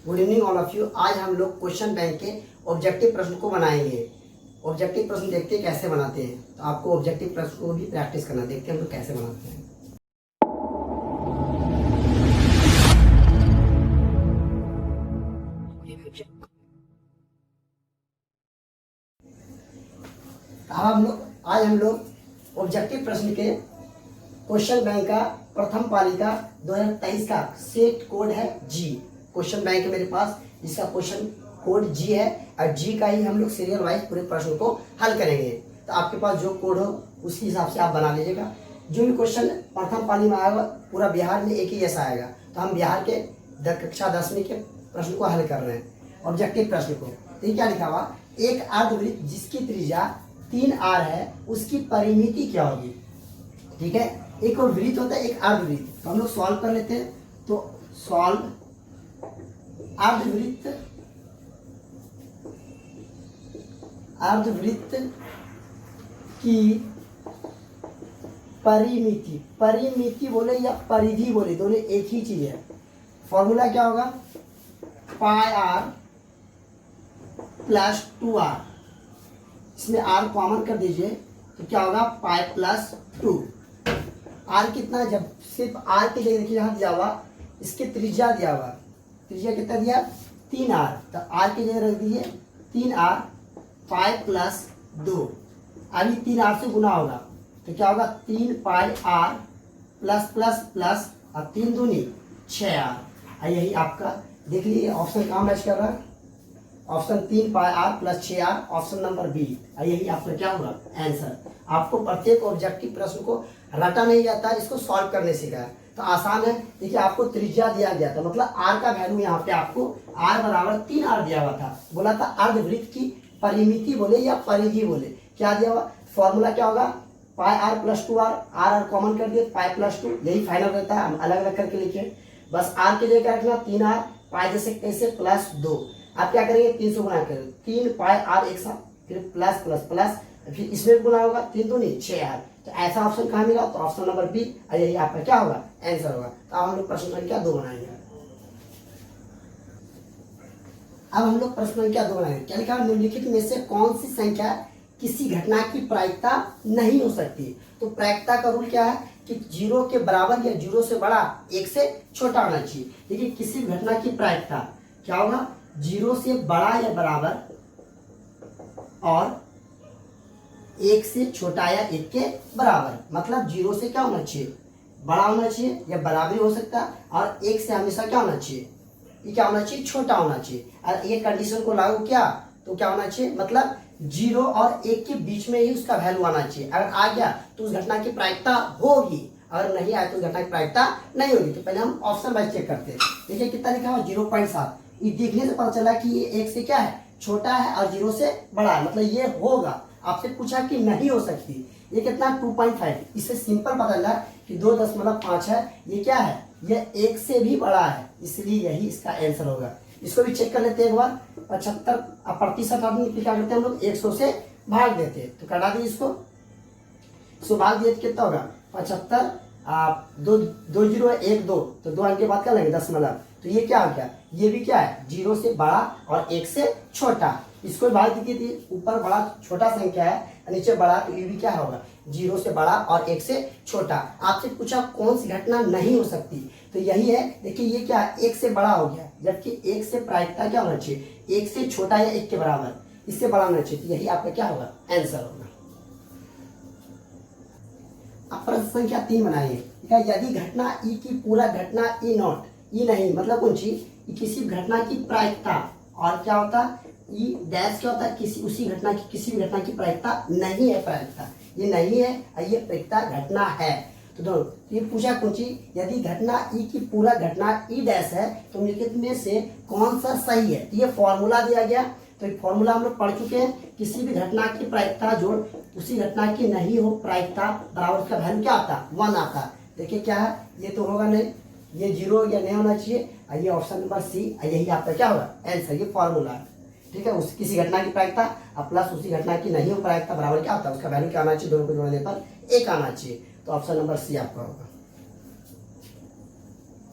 Good evening all of you. आज हम लोग क्वेश्चन बैंक के ऑब्जेक्टिव प्रश्न को बनाएंगे। ऑब्जेक्टिव प्रश्न देखते हैं कैसे बनाते हैं, तो आपको ऑब्जेक्टिव प्रश्न को भी प्रैक्टिस करना। देखते हैं हम लोग कैसे बनाते हैं। आज हम लोग ऑब्जेक्टिव प्रश्न के क्वेश्चन बैंक का प्रथम पालिका 2023 का सेट कोड है जी। क्वेश्चन बैंक है मेरे पास, जिसका क्वेश्चन कोड जी है और जी का ही हम लोग सीरियल वाइज पूरे प्रश्न को हल करेंगे। तो आपके पास जो कोड हो उसी हिसाब से आप बना लीजिएगा। जो भी क्वेश्चन प्रथम पाली में आएगा पूरा बिहार में एक ही जैसा आएगा। तो हम बिहार के कक्षा 10वीं के प्रश्न को हल कर रहे हैं, ऑब्जेक्टिव प्रश्न को। तो ये क्या लिखा हुआ, एक अर्धवृत्त जिसकी त्रिज्या 3r है उसकी परिमिति क्या होगी। ठीक है, एक और वृत्त होता है, एक अर्धवृत्त। तो हम लोग सॉल्व कर लेते हैं। तो सॉल्व अर्धवृत्त की परिमिति बोले या परिधि बोले, दोनों एक ही चीज है। फॉर्मूला क्या होगा, पाई r प्लस 2r। इसमें r कॉमन कर दीजिए तो क्या होगा, पाई प्लस 2। r कितना, जब सिर्फ r की जगह देखिए यहाँ दिया हुआ, इसके त्रिज्या दिया हुआ, त्रिज्या कितना दिया 3r। तो r की जगह रख दीजिए 3r पाई प्लस 2। अभी 3r से गुना होगा तो क्या होगा, 3 pi r plus plus plus और 3 दूनी 6r। यही आपका देख लीजिए ऑप्शन कहाँ मैच कर रहा है, option 3 pi r plus 6r, option number B. यही आपका क्या होगा आंसर। आपको प्रत्येक ऑब्जेक्टिव प्रश्न को रटा नहीं जाता है, इसको सॉल्व करने सीखा है तो आसान है। देखिए आपको त्रिज्या दिया गया था, मतलब r का वैल्यू यहाँ पे आपको r बराबर 3r दिया हुआ था। बोला था अर्धवृत्त की परिमिति बोले या परिधि बोले, क्या दिया हुआ, फॉर्मूला क्या होगा, पाई r plus 2r, r common कर दिए, पाई प्लस 2, यही फाइनल रहता है। हम अलग अलग करके लिखे, बस r के जगह रखना 3r, पाई जैसे कैसे प्लस 2। आप क्या करेंगे, 3 से गुना करेंगे, 3 पाई r एक साथ, फिर प्लस प्लस प्लस, फिर इसमें गुना होगा 3 दूनी 6r। तो ऐसा ऑप्शन कहाँ मिला, तो ऑप्शन नंबर बी। यही आपका क्या होगा आंसर होगा। तो अब हम लोग प्रश्न संख्या 2 बनाएंगे। अब हम लोग प्रश्न संख्या 2 बनाएंगे। क्या लिखा है, निम्नलिखित में से कौन सी संख्या किसी घटना की प्रायिकता नहीं हो सकती। तो प्रायिकता का रूल क्या है कि 0 के बराबर या 0 से बड़ा, 1 से छोटा होना चाहिए। देखिए किसी घटना की प्रायिकता क्या होगा, 0 से बड़ा या बराबर और 1 से छोटा या 1 के बराबर। मतलब 0 से क्या होना चाहिए, बड़ा होना चाहिए या बराबरी हो सकता है, और 1 से हमेशा क्या होना चाहिए, ये क्या होना चाहिए, छोटा होना चाहिए। और ये कंडीशन को लागू किया तो क्या होना चाहिए, मतलब 0 और 1 के बीच में ही उसका वैल्यू आना चाहिए। अगर आ गया तो उस घटना की प्रायिकता होगी, अगर नहीं आया तो उस घटना की प्रायिकता नहीं होगी। तो पहले हम ऑप्शन वाइज चेक करते हैं। देखिए कितना लिखा हुआ 0.7। ये देखने से पता चला कि ये 1 से क्या है, छोटा है, और 0 से बड़ा है, मतलब ये होगा। आपसे पूछा कि नहीं हो सकती, ये कितना 2.5। इससे सिंपल पता चला कि 2.5 है, ये क्या है, ये 1 से भी बड़ा है, इसलिए यही इसका आंसर होगा। इसको भी चेक कर लेते हैं एक बार। 75% आदमी क्या करते हैं, हम लोग 100 से भाग देते हैं। तो कटा दी इसको भाग दिए तो कितना होगा, 75 2 0 1 2, तो 2 अंक के बाद क्या लेंगे दशमलव। तो ये क्या हो गया, ये भी क्या है, 0 से बड़ा और 1 से छोटा। इसको भाग दी थी, ऊपर बड़ा छोटा संख्या है, नीचे बड़ा, तो ये भी क्या होगा, 0 से बड़ा और 1 से छोटा। आपसे पूछा कौन सी घटना नहीं हो सकती, तो यही है। देखिए ये क्या, 1 से बड़ा हो गया, जबकि 1 से प्रायिकता क्या होना चाहिए, 1 से छोटा या 1 के बराबर, इससे बड़ा होना चाहिए। यही आपका क्या होगा आंसर होगा। अब प्रश्न संख्या 3 बनाइए। यदि घटना ई की पूरा घटना ई नॉट, ई नहीं मतलब कौन चीज, किसी घटना की प्रायिकता, और क्या होता है ई डैश, क्या होता है किसी उसी घटना की, किसी भी घटना की प्रायिकता नहीं है। प्रायिकता ये नहीं है और ये प्रायिकता घटना है। तो दोनों ये पूछा कौन चीज, यदि घटना ई की पूरा घटना ई डैश है तो निम्नलिखित में से कौन सा सही है। तो ये फॉर्मूला दिया गया, तो ये फॉर्मूला हम लोग पढ़ चुके हैं। किसी भी घटना की प्रायिकता जोड़ उसी घटना की नहीं हो प्रायिकता बराबर उसका वैल्यू क्या आता, 1 आता। देखिए क्या है, ये तो होगा नहीं, ये 0 या नहीं होना चाहिए। ये ऑप्शन नंबर सी, यही आपका क्या होगा आंसर। ये फॉर्मूला है, ठीक है। उस किसी घटना की प्रायिकता और प्लस उसी घटना की नहीं हो प्रायिकता बराबर क्या होता है, उसका वैल्यू क्या आना चाहिए, दोनों को जोड़ने पर 1 आना चाहिए। तो ऑप्शन नंबर सी आपका होगा।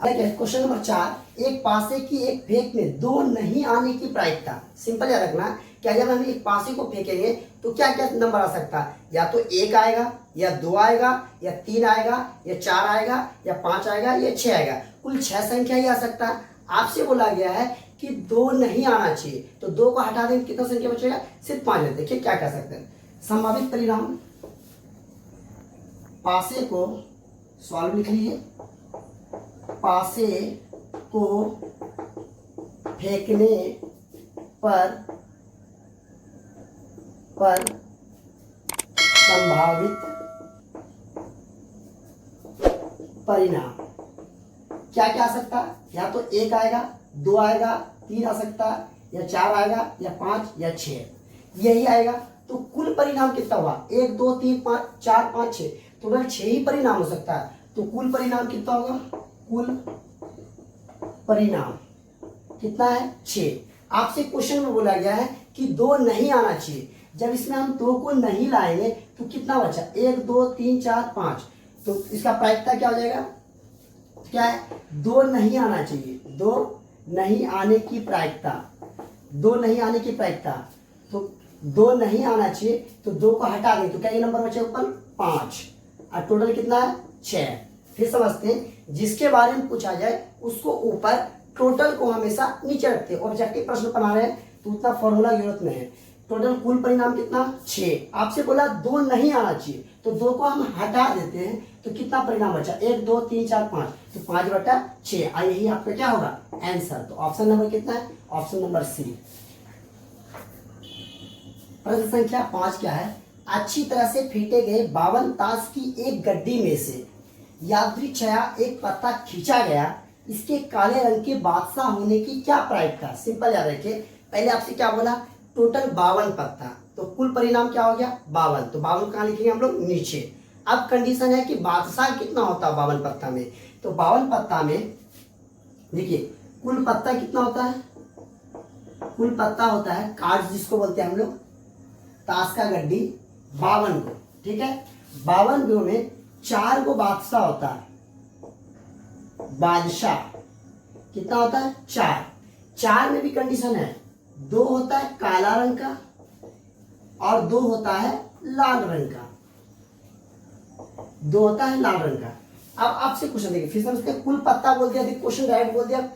क्वेश्चन नंबर 4, एक पासे की एक फेंक में दो नहीं आने की प्रायिकता। सिंपल याद रखना, क्या जब हम एक पासे को फेंकेंगे तो क्या क्या नंबर आ सकता है, या तो 1 आएगा, या 2 आएगा, या 3 आएगा, या 4 आएगा, या 5 आएगा, या 6 आएगा। कुल 6 संख्या ही आ सकता है। आपसे बोला गया है कि 2 नहीं आना चाहिए, तो 2 को हटा देंगे कितना संख्या बचेगा, सिर्फ 5। देखिए क्या कह सकते हैं, संभावित परिणाम पासे को सॉल्व लिख लीजिए। पासे को फेंकने पर संभावित परिणाम क्या क्या आ सकता है, या तो 1 आएगा, 2 आएगा, 3 आ सकता है, या 4 आएगा, या 5, या 6, यही आएगा। तो कुल परिणाम कितना हुआ, 1 2 3 5 4 5 6, तो वह 6 ही परिणाम हो सकता है। तो कुल परिणाम कितना होगा, कुल परिणाम कितना है, 6। आपसे क्वेश्चन में बोला गया है कि 2 नहीं आना चाहिए। जब इसमें हम 2 को नहीं लाएंगे तो कितना बचा, 1 2 3 4 5, तो इसका प्रायिकता क्या हो जाएगा, क्या है, 2 नहीं आना चाहिए, 2 नहीं आने की प्रायिकता, 2 नहीं आने की प्रायिकता। तो 2 नहीं आना चाहिए, तो 2 को हटा दें तो क्या ये नंबर बचे ऊपर 5, और टोटल कितना है 6। फिर समझते हैं, जिसके बारे में पूछा जाए उसको ऊपर, टोटल को हमेशा नीचे रखते हैं। ऑब्जेक्टिव प्रश्न बना रहे हैं तो उतना फॉर्मूला जरूरत नहीं है। टोटल कुल परिणाम कितना, 6। आपसे बोला 2 नहीं आना चाहिए, तो 2 को हम हटा देते हैं तो कितना परिणाम बचा, 1 2 3 4 5, तो 5/6। यही आपका क्या होगा आंसर। तो ऑप्शन नंबर कितना है, ऑप्शन नंबर सी। प्रश्न संख्या 5 क्या है, अच्छी तरह से फेंटे गए 52 ताश की एक गड्डी में से यादृच्छया एक पत्ता खींचा गया, इसके काले रंग के बादशाह होने की क्या प्रायिकता। सिंपल याद रखिए, पहले आपसे क्या बोला, टोटल 52 पत्ता, तो कुल परिणाम क्या हो गया 52, तो 52 कहाँ लिखेंगे हम लोग, नीचे। अब कंडीशन है कि बादशाह कितना होता है 52 पत्ता में, तो 52 पत्ता में देखिए कुल पत्ता कितना होता है, कुल पत्ता होता है कार्ड जिसको बोलते हैं हम लोग, ताश का गड्डी 52 को, ठीक है। 52 गो में 4 गो बादशाह होता है, बादशाह कितना होता है 4। 4 में भी कंडीशन है, 2 होता है काला रंग का और 2 होता है लाल रंग का, 2 होता है लाल रंग का। अब आपसे क्वेश्चन देखिए, फिर समझते हैं, कुल पत्ता बोल दिया, क्वेश्चन डायरेक्ट बोल दिया,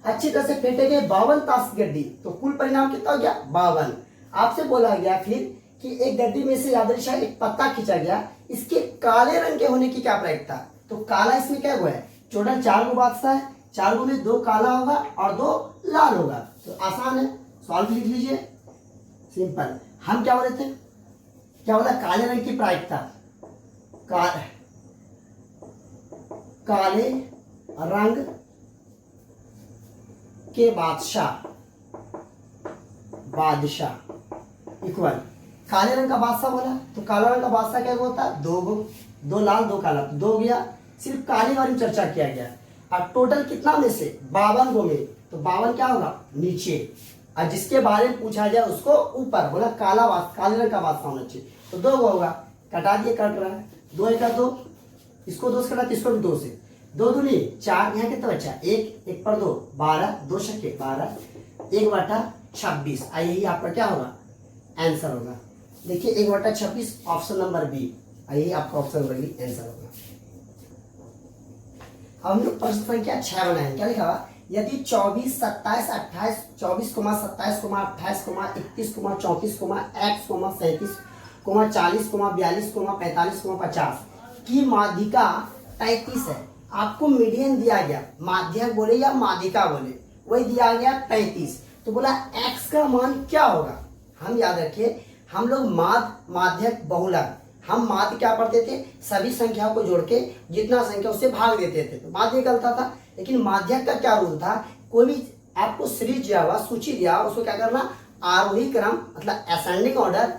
अच्छी तरह से फेंटे गए 52 ताश गड्डी, तो कुल परिणाम कितना हो गया 52। आपसे बोला गया फिर कि एक गड्डी में से यादृच्छा एक पत्ता खींचा गया, इसके काले रंग के होने की क्या प्रायिकता, तो काला इसमें क्या हुआ है, टोटल 4 गो बादशाह है, 4 गो में 2 काला होगा और 2 लाल होगा, तो आसान है, सॉल्व लिख लीजिए, सिंपल। हम क्या बोले थे, क्या बोला, काले रंग की प्रायिकता, काले रंग के बादशाह इक्वल काले रंग का बादशाह बोला, तो काला रंग का बादशाह क्या होता है, 2 गो, 2 लाल 2 काला, 2 गया। सिर्फ काले बारे में चर्चा किया गया, और टोटल कितना में से 52 गो में, तो 52 क्या होगा नीचे, और जिसके बारे में पूछा जाए उसको ऊपर, बोला काले रंग का बादशाह होना चाहिए, तो 2 गो होगा, कटा दिए, कट रहा है, 2 1 2, इसको 2 से कटा, इसको भी 2 से, 2 दूनी 4, यहाँ कितना बचा 1 1 पर 2 12, 2 छक्के 12, 1/26, यही आपका क्या होगा आंसर होगा। देखिए 1/26 ऑप्शन नंबर बी, यही आपका ऑप्शन नंबर बी आंसर होगा। हम लोग प्रश्न संख्या 6 बनाए, क्या लिखा हुआ, यदि 24 27 28 24, 27, 28, 31, 34, x, 37, 40, 42, 45, 50 की माध्यिका 33 है। आपको मीडियन दिया गया, माध्यक बोले या माध्यिका बोले, वही दिया गया 33, तो बोला x का मान क्या होगा। हम याद रखिए, हम लोग माध्यक बहुलक, हम माध्य क्या पढ़ते थे, सभी संख्याओं को जोड़ के जितना संख्या उससे भाग देते थे, तो माध्य निकलता था। लेकिन माध्यक का क्या रूल था, कोई भी आपको सीरीज दिया हुआ, सूची दिया, उसको क्या करना, आरोही क्रम मतलब असेंडिंग ऑर्डर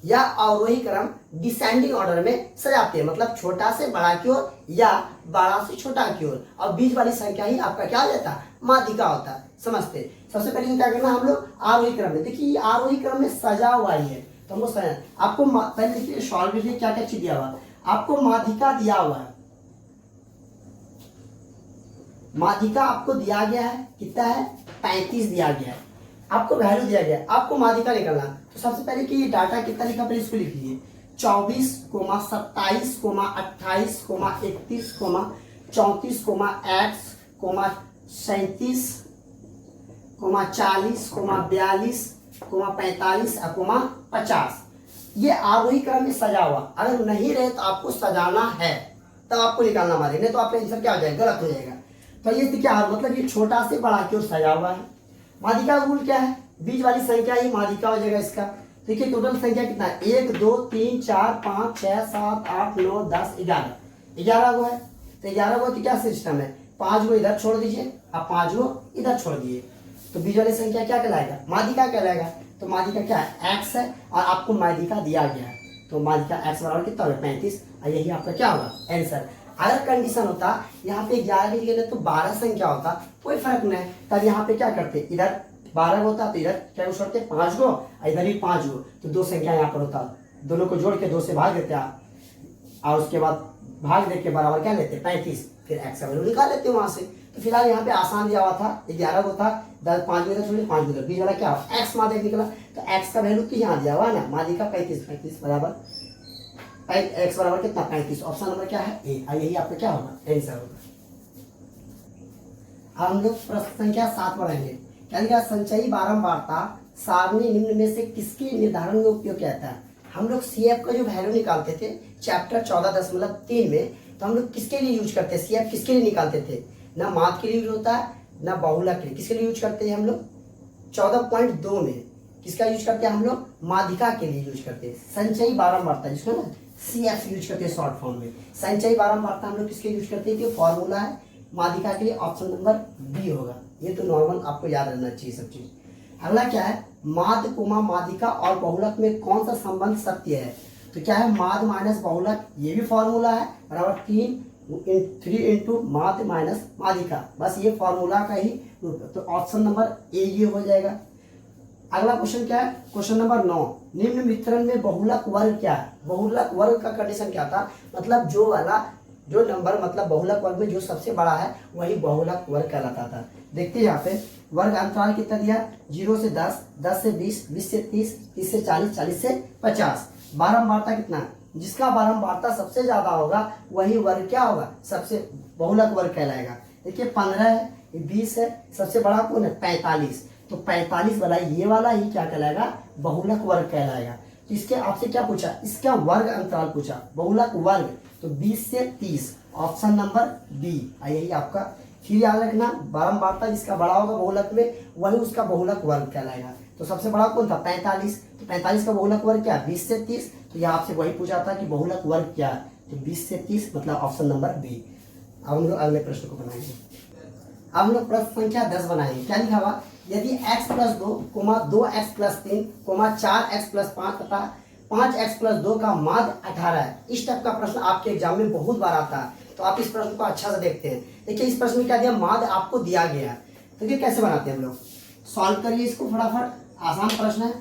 या अवरोही क्रम डिसेंडिंग ऑर्डर में सजाते हैं, मतलब छोटा से बड़ा की ओर या बड़ा से छोटा की ओर, और बीच वाली संख्या ही आपका क्या हो जाता, माध्यिका होता। समझते, सबसे पहले क्या करना हम लोग, आरोही क्रम में, देखिए आरोही क्रम में सजा हुआ ही है, तो हमको आपको पहले देखिए सॉल्व कीजिए, क्या क्या चीज दिया हुआ, आपको माध्यिका दिया हुआ है, माध्यिका आपको दिया गया है, कितना है 35 दिया गया है, आपको वैल्यू दिया गया है, आपको माध्यिका निकालना। तो सबसे पहले कि ये डाटा कितना लिखा, पहले इसको लिख लीजिए 24, 27, 28, 31, 34, x, 37, 40, 42, 45 और 50। ये आरोही क्रम में सजा हुआ, अगर नहीं रहे तो आपको सजाना है, तब आपको निकालना मारे, नहीं तो आपका आंसर क्या हो जाएगा, गलत हो जाएगा। तो ये क्या है, मतलब ये छोटा से बड़ा की ओर सजा हुआ है। माध्यिका का रूल क्या है, बीच वाली संख्या ही माध्यिका हो जाएगा इसका। देखिए टोटल संख्या कितना है, 1 2 3 4 5 6 7 8 9 10 11, 11 गो है। तो 11 गो तो क्या सिस्टम है, 5 गो इधर छोड़ दीजिए, अब 5 गो इधर छोड़ दिए, तो बीच वाली संख्या क्या कहलाएगा, माध्यिका कहलाएगा। तो माध्यिका क्या है, x है, और आपको माध्यिका दिया गया है, तो माध्यिका x बराबर कितना होगा 35, और यही आपका क्या होगा आंसर। अगर कंडीशन होता यहाँ पे 11 की जगह तो 12 संख्या होता, कोई फर्क नहीं, तब यहाँ पे क्या करते, इधर 12 होता तो इधर क्या छोड़ते 5 गो, इधर भी 5 गो, तो 2 संख्या यहाँ पर होता, दोनों को जोड़ के 2 से भाग देते आप, और उसके बाद भाग दे के बराबर क्या लेते 35, फिर x का वैल्यू निकाल लेते वहां से। तो फिलहाल यहाँ पे आसान दिया हुआ था, 11 को था, 5 को छोड़िए 5 को, बीच वाला क्या हो x माध्यिका निकला, तो x का वैल्यू तो यहाँ दिया हुआ है ना, माध्यिका 35 बराबर x बराबर कितना 35, ऑप्शन नंबर क्या है ए, यही आपका क्या होगा आंसर होगा। हम लोग प्रश्न संख्या 7 पढ़ेंगे। क्या लिखा, संचयी बारंबारता सारणी निम्न में से किसके निर्धारण में उपयोग किया जाता है। हम लोग CF का जो वैल्यू निकालते थे चैप्टर 14.3 में, तो हम लोग किसके लिए यूज करते हैं, CF किसके लिए निकालते थे, ना माध्य के लिए यूज होता है ना बहुलक के लिए, किसके लिए यूज करते हैं हम लोग 14.2 में, किसका यूज करते हैं हम लोग, माध्यिका के लिए यूज करते हैं। संचयी बारंबारता जिसको ना CF यूज करते हैं शॉर्ट फॉर्म में, संचयी बारंबारता हम लोग किसके यूज करते हैं, कि फॉर्मूला है माध्यिका के लिए, ऑप्शन नंबर बी होगा। ये तो नॉर्मल आपको याद रहना चाहिए सब चीज। अगला क्या है, माध्य कोमा माध्यिका और बहुलक में कौन सा संबंध सत्य है। तो क्या है, माध्य माइनस बहुलक, ये भी फॉर्मूला है, बराबर 3 इंटू माध्य माइनस माध्यिका, बस ये फॉर्मूला का ही रूप है। तो ऑप्शन नंबर ए ये हो जाएगा। अगला क्वेश्चन क्या है, क्वेश्चन नंबर 9, निम्न वितरण में बहुलक वर्ग क्या है। बहुलक वर्ग का कंडीशन क्या था, मतलब जो नंबर मतलब बहुलक वर्ग में जो सबसे बड़ा है वही बहुलक वर्ग कहलाता था। देखते हैं यहाँ पे वर्ग अंतराल कितना दिया, 0 से 10, 10 से 20, 20 से 30, 30 से 40, 40 से 50। बारंबारता कितना, जिसका बारंबारता सबसे ज्यादा होगा वही वर्ग क्या होगा, सबसे बहुलक वर्ग कहलाएगा। देखिए 15 है, 20 है, सबसे बड़ा कौन है 45, तो 45 वाला ये वाला ही क्या कहलाएगा, बहुलक वर्ग कहलाएगा। तो इसके आपसे क्या पूछा, इसका वर्ग अंतराल पूछा, बहुलक वर्ग, तो 20 से 30, ऑप्शन नंबर बी, यही आपका। फिर याद रखना बारंबारता जिसका बड़ा होगा बहुलक में वही उसका बहुलक वर्ग कहलाएगा। तो सबसे बड़ा कौन था 45, तो 45 का बहुलक वर्ग क्या 20 से 30, तो यहाँ आपसे वही पूछा था कि बहुलक वर्ग क्या है, तो 20 से 30 मतलब ऑप्शन नंबर बी। अब हम लोग अगले प्रश्न को बनाएंगे। अब हम लोग प्रश्न संख्या 10 बनाएंगे। क्या लिखा हुआ, यदि x plus 2, 2x plus 3, 4x plus 5 तथा 5x प्लस 2 का माध्य 18 है। इस टाइप का प्रश्न आपके एग्जाम में बहुत बार आता है, तो आप इस प्रश्न को अच्छा से देखते हैं। देखिए इस प्रश्न में क्या दिया, माध्य आपको दिया गया है, तो ये कैसे बनाते हैं हम लोग, सॉल्व करिए इसको फटाफट, आसान प्रश्न है।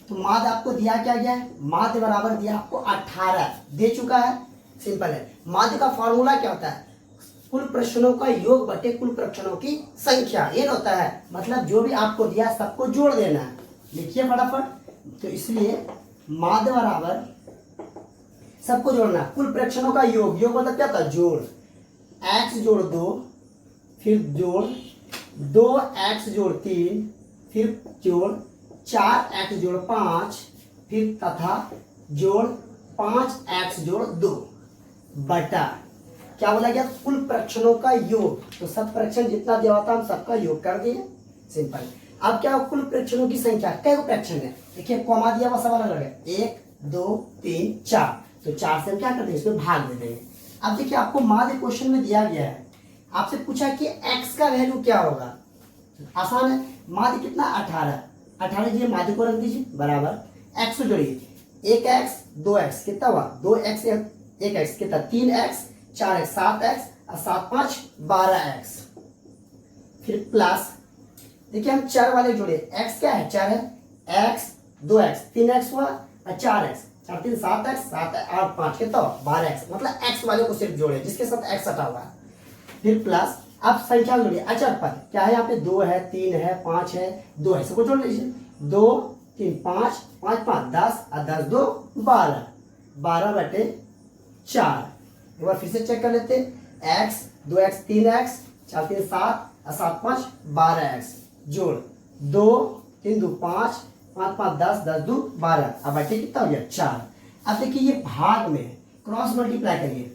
तो माध्य आपको दिया क्या गया है, माध्य बराबर दिया आपको 18 दे चुका है, सिंपल है। माध्य का फॉर्मूला क्या होता है, कुल प्रश्नों का योग बटे कुल प्रश्नों की संख्या, ये होता है, मतलब जो भी आपको दिया सबको जोड़ देना है। लिखिए फटाफट, तो इसलिए माध्य बराबर सबको जोड़ना, कुल प्रश्नों का योग, योग मतलब क्या था जोड़, x जोड़ 2, फिर जोड़ 2x जोड़ 3, फिर जोड़ 4x जोड़ 5, फिर तथा जोड़ 5x जोड़ 2 बटा क्या बोला गया, कुल प्रश्नों का योग। तो सब प्रश्न जितना दिया होता हम सबका योग कर दिए, सिंपल। अब क्या कुल प्रश्नों की संख्या, कई प्रश्न है, देखिए कॉमा दिया हुआ सब अलग अलग है, 1 2 3 4, तो 4 से हम क्या करते हैं इसमें भाग दे देंगे। अब देखिए आपको माध्य क्वेश्चन में दिया गया है, आपसे पूछा कि x का वैल्यू क्या होगा, आसान है, माध्य कितना 18 जी माध्य को रख दीजिए बराबर x जोड़िए, 1x 2x कितना हुआ 2x 1x कितना 3x 4x 7x और 7 5 12x, फिर प्लस देखिए हम 4 वाले जोड़े, x क्या है 4 है, x 2x 3x हुआ और 4x 4 3 7x 7 8 5 कितना 12x, मतलब x वाले को सिर्फ जोड़े जिसके साथ x हटा हुआ है, फिर प्लस अब संख्या जोड़िए, अचर पद क्या है, यहाँ पे 2 है, 3 है, 5 है, 2 है, सबको जोड़ लीजिए। 2 3 5 5 5 10 और 10 2 12, 12/4। एक बार फिर से चेक कर लेते हैं। x 2x 3x 4 3 7 और 7 5 12x जोड़ 2 3 2 5 5 5 10 10 2 12। अब बटे कितना हो गया 4। अब देखिए ये भाग में क्रॉस मल्टीप्लाई करिए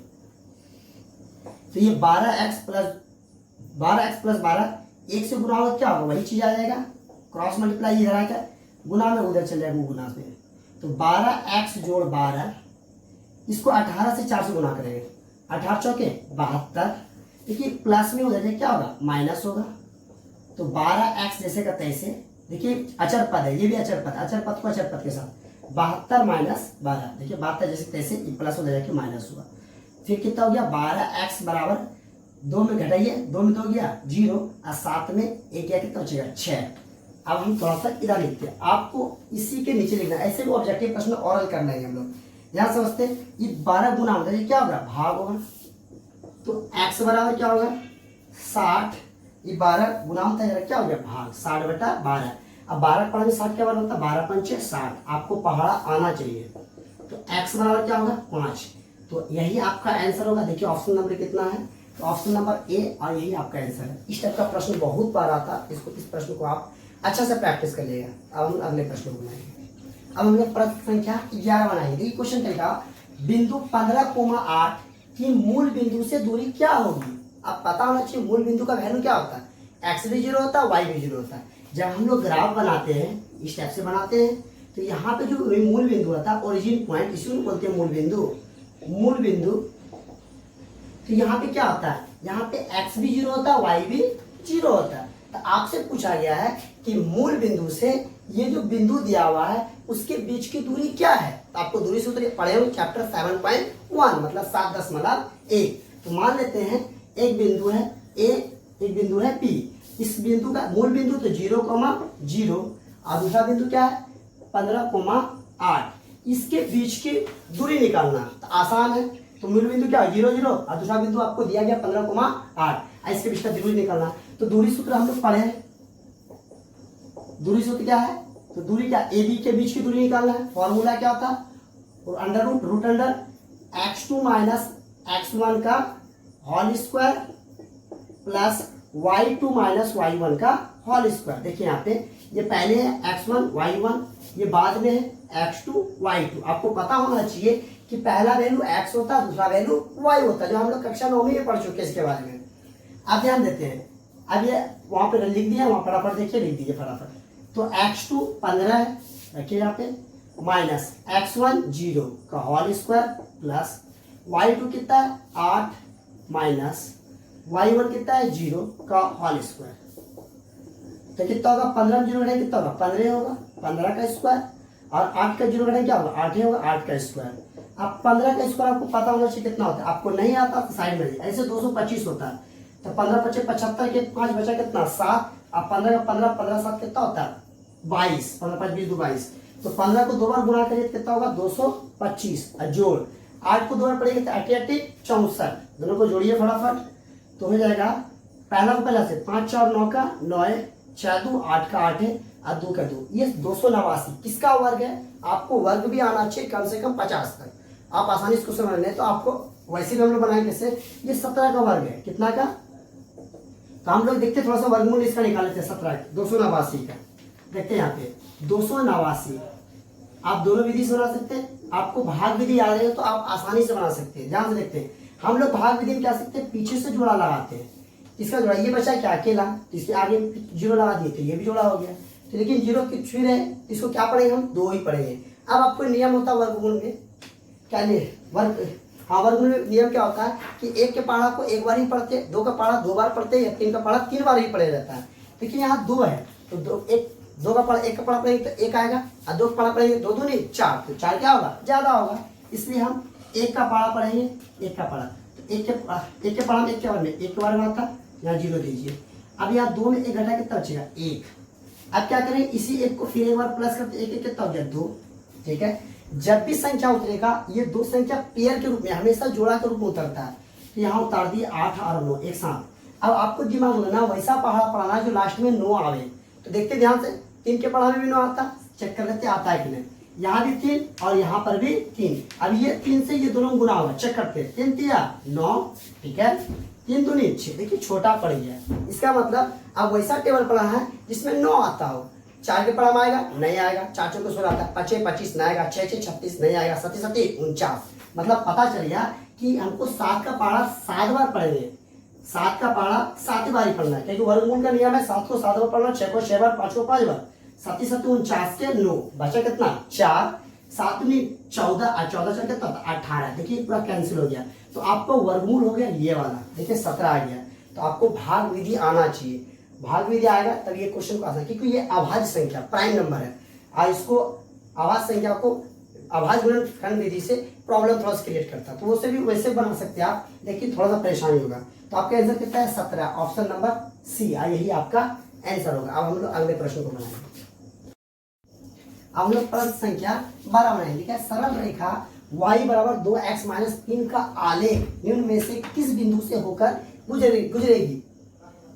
तो ये 12x प्लस 12 एक से गुना होगा क्या होगा, वही चीज आ जाएगा। क्रॉस मल्टीप्लाई इधर आकर गुना में उधर चल जाएगा गुना पे, तो 12x जोड़ 12, इसको 18 से 4 से गुना करेंगे, 18 चौके 72। देखिए प्लस में उधर क्या होगा, माइनस होगा। तो 12x जैसे का तैसे, देखिए अचर पद है, ये भी अचर पद को अचर पद के साथ 72 माइनस 12, देखिए 72 जैसे तैसे प्लस हो जाएगा माइनस हुआ। फिर कितना हो गया 12x बराबर 2 में घटाइए, 2 में 2 गया 0 और 7 में 1 गया, कितना बचेगा 6। अब हम थोड़ा सा इधर लिखते हैं, आपको इसी के नीचे लिखना है। ऐसे भी ऑब्जेक्टिव प्रश्न और करना है हम लोग। यहाँ समझते हैं ये 12 गुना होता है, ये क्या होगा भाग होगा, तो x बराबर क्या होगा 60, ये 12 गुना होता है क्या हो गया भाग 60/12। अब 12 पढ़ा में 60 क्या बराबर होता है, 12 पंचे 60, आपको पहाड़ा आना चाहिए। तो x बराबर क्या होगा 5, तो यही आपका आंसर होगा। देखिए ऑप्शन नंबर कितना है, तो ऑप्शन नंबर ए और यही आपका आंसर है। इस टाइप का प्रश्न बहुत बार आता है, इस प्रश्न को आप अच्छा से प्रैक्टिस कर लिएगा। अब हम अगले प्रश्न को बनाएंगे। अब हमने प्रश्न संख्या 11 बनाएंगे। क्वेश्चन तरीका, बिंदु 15,8 की मूल बिंदु से दूरी क्या होगी। अब पता होना चाहिए मूल बिंदु का वैल्यू क्या होता है, x भी 0 होता है, y भी 0 होता है। जब हम लोग ग्राफ बनाते हैं इस टाइप से बनाते हैं, तो यहाँ पे जो मूल बिंदु होता है, ओरिजिन पॉइंट, इसी को बोलते हैं मूल बिंदु। तो यहाँ पे क्या होता है, यहाँ पे x भी 0 होता है, y भी 0 होता है। तो आपसे पूछा गया है कि मूल बिंदु से ये जो बिंदु दिया हुआ है उसके बीच की दूरी क्या है। तो आपको दूरी सूत्र पढ़े हो चैप्टर 7.1 मतलब 7.1। तो मान लेते हैं एक बिंदु है A, एक बिंदु है P। इस बिंदु का मूल बिंदु तो 0,0 और दूसरा बिंदु क्या है 15,8। इसके बीच की दूरी निकालना तो आसान है। तो मूल बिंदु क्या है 0 0 और दूसरा बिंदु आपको दिया गया 15,8, इसके बीच का दूरी निकालना। तो दूरी सूत्र हम लोग पढ़े हैं, दूरी सूत्र क्या है, तो दूरी क्या ए बी के बीच की दूरी निकालना है। फॉर्मूला क्या होता है, under root under x2 minus x1 का whole square plus y2 minus y1 का होल स्क्वायर। देखिए यहाँ पे ये पहले है x1 y1, ये बाद में है x2 y2। आपको पता होना चाहिए कि पहला वैल्यू x होता है, दूसरा वैल्यू y होता है, जो हम लोग कक्षा 9 में पढ़ चुके हैं इसके बारे में। अब ध्यान देते हैं, अब ये वहां पे लिख दिया, वहां फटाफट देखिए लिख दीजिए फटाफट। तो x2 15 है, रखिए यहाँ पे, माइनस x1 0 का होल स्क्वायर प्लस y2 कितना है 8 माइनस y1 कितना है 0 का होल स्क्वायर। तो कितना होगा 15 में 0 घटाए कितना होगा 15 होगा, 15 का स्क्वायर, और 8 का 0 घटाए क्या होगा 8 होगा, 8 का स्क्वायर। अब 15 का स्क्वायर आपको पता होना चाहिए कितना होता है, आपको नहीं आता तो साइड में ऐसे 225 होता है। तो 15 25 75 के 5 बचा कितना 7, अब 15 का 15 7 कितना होता है 22, 15 5 20 22। तो 15 को 2 बार गुणा करिए कितना होगा 225 और जोड़ 8 को 2 बार पड़ेगा तो 8 8 64, दोनों को जोड़िए फटाफट। तो हो जाएगा पहला को पहला से 5 4 9 का 9 है, 6 2 8 का 8 है और 2 का 2, ये 289 किसका वर्ग है। आपको वर्ग भी आना चाहिए कम से कम 50 तक, आप आसानी इसको समझ लें। तो आपको वैसे भी हम लोग बनाए कैसे, ये 17 का वर्ग है, कितना का, तो हम लोग देखते थोड़ा सा वर्गमूल इसका निकाल लेते हैं 17 289 का। देखते हैं यहाँ पे 289 आप दोनों विधि से बना सकते हैं। आपको भाग विधि याद है तो आप आसानी से बना सकते हैं। ध्यान से देखते हैं, हम लोग भाग विधि में क्या सकते हैं, पीछे से जोड़ा लगाते हैं। इसका जोड़ा ये बचा क्या अकेला, तो इसके आगे 0 लगा दिए तो ये भी जोड़ा हो गया। तो लेकिन 0 की फिर है, इसको क्या पढ़ेंगे हम 2 ही पढ़ेंगे। अब आपको नियम होता है वर्गमूल में, क्या वर्गमूल में नियम क्या होता है कि 1 के पहाड़ा को 1 बार ही पढ़ते, 2 का पहाड़ा 2 बार पढ़ते, या 3 का पहाड़ा 3 बार ही पढ़े रहता है। लेकिन यहाँ 2 है तो 2 का पहाड़ा 1 का पहाड़ा पढ़ेंगे तो 1 आएगा, और 2 का पहाड़ा पढ़ेंगे 2 2 नहीं 4, तो 4 क्या होगा ज्यादा होगा, इसलिए हम 1 का पहाड़ा पढ़ेंगे 1 का पहाड़ा। तो 1 के पहाड़ा में 1 के बार में 1 के बार में आता, यहाँ 0 दीजिए। अब यहाँ 2 में 1 घटा कितना बचेगा 1। अब क्या करें, इसी 1 को फिर एक बार प्लस करते, 1 कितना हो गया 2। ठीक है, जब भी संख्या उतरेगा ये 2 संख्या पेयर के रूप में हमेशा जोड़ा के रूप में उतरता है। तो यहाँ उतार दिए 8 और 9 एक साथ। अब आपको दिमाग में ना वैसा पहाड़ा पढ़ाना जो लास्ट में 9 आवे। तो देखते ध्यान से, 3 के पढ़ा में भी 9 आता, चेक कर लेते आता है कि नहीं। यहाँ भी 3 और यहाँ पर भी 3। अब ये 3 से ये दोनों गुना होगा, चेक करते हैं। 3 तिया 9, ठीक है, 3 दूनी 6, देखिए छोटा पड़ गया। इसका मतलब अब वैसा टेबल पढ़ा है जिसमें 9 आता हो। 4 के पढ़ा में आएगा नहीं आएगा, 4 चौके 16 आता, 5 25 नहीं आएगा, 6 36 नहीं आएगा, 7 7 49। मतलब पता चल गया कि हमको 7 का पहाड़ा 7 बार पढ़ेंगे। 7 का पहाड़ा 7 बार ही पढ़ना है, क्योंकि वर्गमूल का नियम है 7 को 7 बार पढ़ना, 6 को 6 बार, 5 को 5 बार। 7 7 49 के 9 बचा कितना 4, 7 में 14 और 14 चल के 18। देखिए पूरा कैंसिल हो गया। तो आपको वर्गमूल हो गया ये वाला, देखिए 17 आ गया। तो आपको भाग विधि आना चाहिए, भाग विधि आएगा तब ये क्वेश्चन को आसान, क्योंकि ये अभाज्य संख्या प्राइम नंबर है और इसको अभाज्य संख्या को अभाज्य गुणनखंड विधि से प्रॉब्लम थोड़ा सा क्रिएट करता है। तो उसे भी वैसे बना सकते हैं आप, लेकिन थोड़ा सा परेशानी होगा। तो आपका आंसर कितना है 17, ऑप्शन नंबर सी, यही आपका आंसर होगा। अब हम लोग अगले प्रश्न को बनाएंगे। अब हम लोग प्रश्न संख्या 12 बनाएंगे। ठीक है, सरल रेखा y बराबर 2x माइनस 3 का आलेख निम्न में से किस बिंदु से होकर गुजरेगी।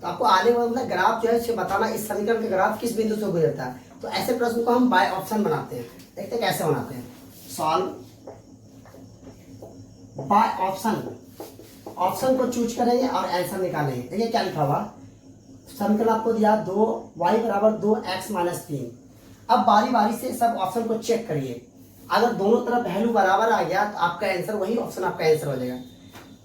तो आपको आलेख मतलब ग्राफ जो है बताना, इस समीकरण का ग्राफ किस बिंदु से गुजरता है। तो ऐसे प्रश्न को हम बाय ऑप्शन बनाते हैं। देखते हैं कैसे बनाते हैं। सॉल्व बाय ऑप्शन, ऑप्शन को चूज करेंगे और आंसर निकालेंगे। देखिए क्या लिखा हुआ, समीकरण आपको दिया 2y बराबर 2x माइनस 3। अब बारी बारी से सब ऑप्शन को चेक करिए। अगर दोनों तरफ वैल्यू बराबर आ गया तो आपका आंसर वही ऑप्शन आपका आंसर हो जाएगा।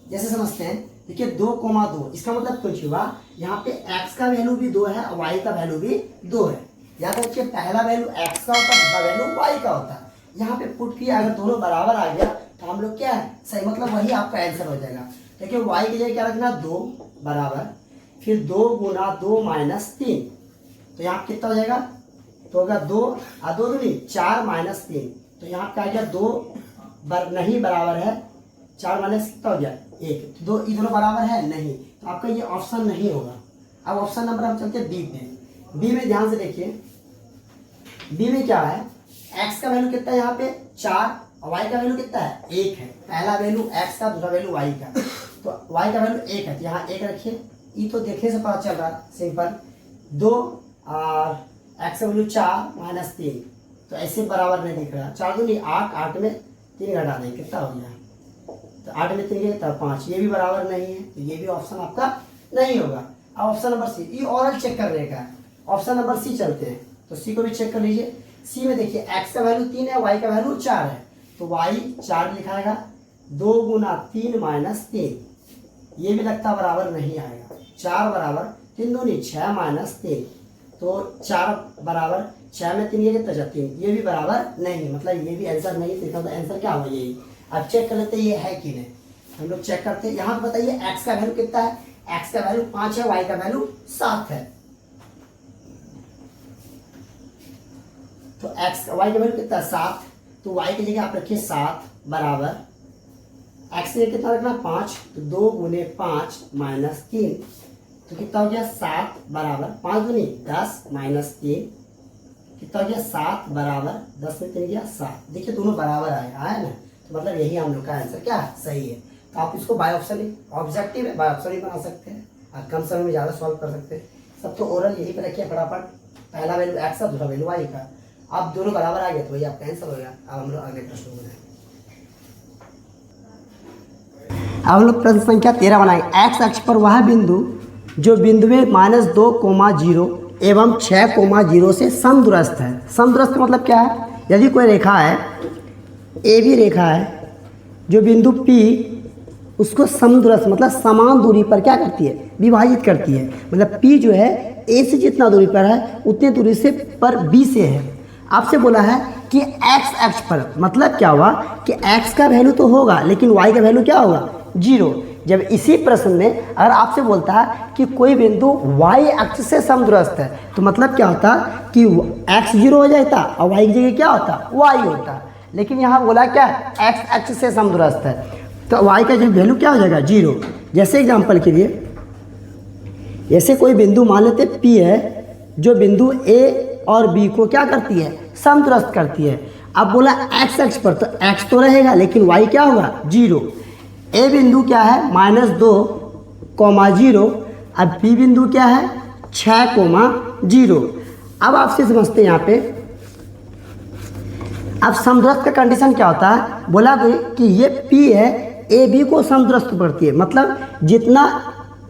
जैसे समझते हैं, देखिए 2,2 इसका मतलब कुछ हुआ, यहाँ पे x का वैल्यू भी 2 है और y का वैल्यू भी 2 है। याद रखिए पहला वैल्यू x का होता है, दूसरा वैल्यू y का होता है। यहाँ पे पुट किया, अगर दोनों बराबर आ गया तो हम लोग क्या है सही, मतलब वही आपका आंसर हो जाएगा। देखिए y की जगह क्या रखना 2 बराबर, फिर 2 गुना 2 माइनस 3, तो यहाँ कितना हो जाएगा, तो होगा 2 और 2 दूनी 4 माइनस 3। तो यहाँ क्या गया 2 नहीं बराबर है, 4 माइनस कितना हो गया 1, तो 2 ये दोनों बराबर है नहीं, तो आपका ये ऑप्शन नहीं होगा। अब ऑप्शन नंबर हम चलते हैं बी पे। बी में ध्यान से देखिए, बी में क्या है, x का वैल्यू कितना है यहाँ पे 4 और y का वैल्यू कितना है 1 है। पहला वैल्यू x का, दूसरा वैल्यू y का, तो y का वैल्यू 1 है, तो यहाँ 1 रखिए। ये तो देखने से पता चल रहा है सिंपल, 2 और x का वैल्यू 4 माइनस 3, तो ऐसे बराबर नहीं दिख रहा। 4 दूनी 8, 8 में 3 घटा देंगे कितना हो गया, तो 8 में 3 गए तब 5, ये भी बराबर नहीं है, तो ये भी ऑप्शन आपका नहीं होगा। अब ऑप्शन नंबर सी, ये ओरल चेक करने का है। ऑप्शन नंबर सी चलते हैं, तो सी को भी चेक कर लीजिए। सी में देखिए x का वैल्यू 3 है, y का वैल्यू 4 है, तो y 4 लिखाएगा, 2 गुना 3 माइनस 3, ये भी लगता बराबर नहीं आएगा। 4 बराबर 3 दूनी 6 माइनस 3, तो 4 बराबर 6 में 3 कितना 3, ये भी बराबर नहीं, मतलब ये भी आंसर नहीं दिखा। तो आंसर क्या होगा यही। अब चेक कर लेते हैं ये है कि नहीं, हम लोग चेक करते हैं। यहाँ पे बताइए x का वैल्यू कितना है, x का वैल्यू 5 है, y का वैल्यू 7 है, तो x y का वैल्यू कितना है 7, तो y की जगह आप रखिए 7 बराबर x की कितना रखना 5, तो 2 गुने 5 माइनस 3, तो कितना हो गया 7 बराबर 5 दूनी 10 माइनस 3, कितना हो गया 7 बराबर 10 में 3 गया 7। देखिए दोनों बराबर आया ना, तो मतलब यही हम लोग का आंसर क्या है सही है। तो आप इसको बाय ऑप्शन ही, ऑब्जेक्टिव है बाय ऑप्शन ही बना सकते हैं, आप कम समय में ज़्यादा सॉल्व कर सकते हैं। सब तो ओरल यही पे रखिए फटाफट, पहला वैल्यू x का, दूसरा वैल्यू y का, आप दोनों बराबर आ गए तो वही आपका आंसर हो गया। अब हम लोग अगले प्रश्न को बनाएंगे। अब हम लोग प्रश्न संख्या 13 बनाएंगे। x अक्ष पर वह बिंदु जो बिंदुएं -2,0 एवं 6,0 से समदूरस्थ है। समदूरस्थ का मतलब क्या है, यदि कोई रेखा है ए बी रेखा है, जो बिंदु P उसको समदूरस्थ मतलब समान दूरी पर क्या करती है विभाजित करती है। मतलब P जो है A से जितना दूरी पर है उतनी दूरी से पर B से है। आपसे बोला है कि x अक्ष पर, मतलब क्या हुआ कि x का वैल्यू तो होगा लेकिन y का वैल्यू क्या होगा 0। जब इसी प्रश्न में अगर आपसे बोलता है कि कोई बिंदु y अक्ष से समदूरस्थ है, तो मतलब क्या होता कि x 0 हो जाता और y की जगह क्या होता y होता। लेकिन यहाँ बोला क्या x अक्ष से समदूरस्थ है, तो y का जो वैल्यू क्या हो जाएगा 0। जैसे एग्जांपल के लिए, जैसे कोई बिंदु मान लेते P है जो बिंदु A और B को क्या करती है समदूरस्थ करती है। अब बोला x अक्ष पर, तो x तो रहेगा लेकिन y क्या होगा 0। ए बिंदु क्या है -2,0, अब बी बिंदु क्या है 6,0। अब आपसे समझते हैं यहाँ पे, अब समदूरस्थ का कंडीशन क्या होता है, बोला कि ये P है, ए बी को समदूरस्थ पड़ती है, मतलब जितना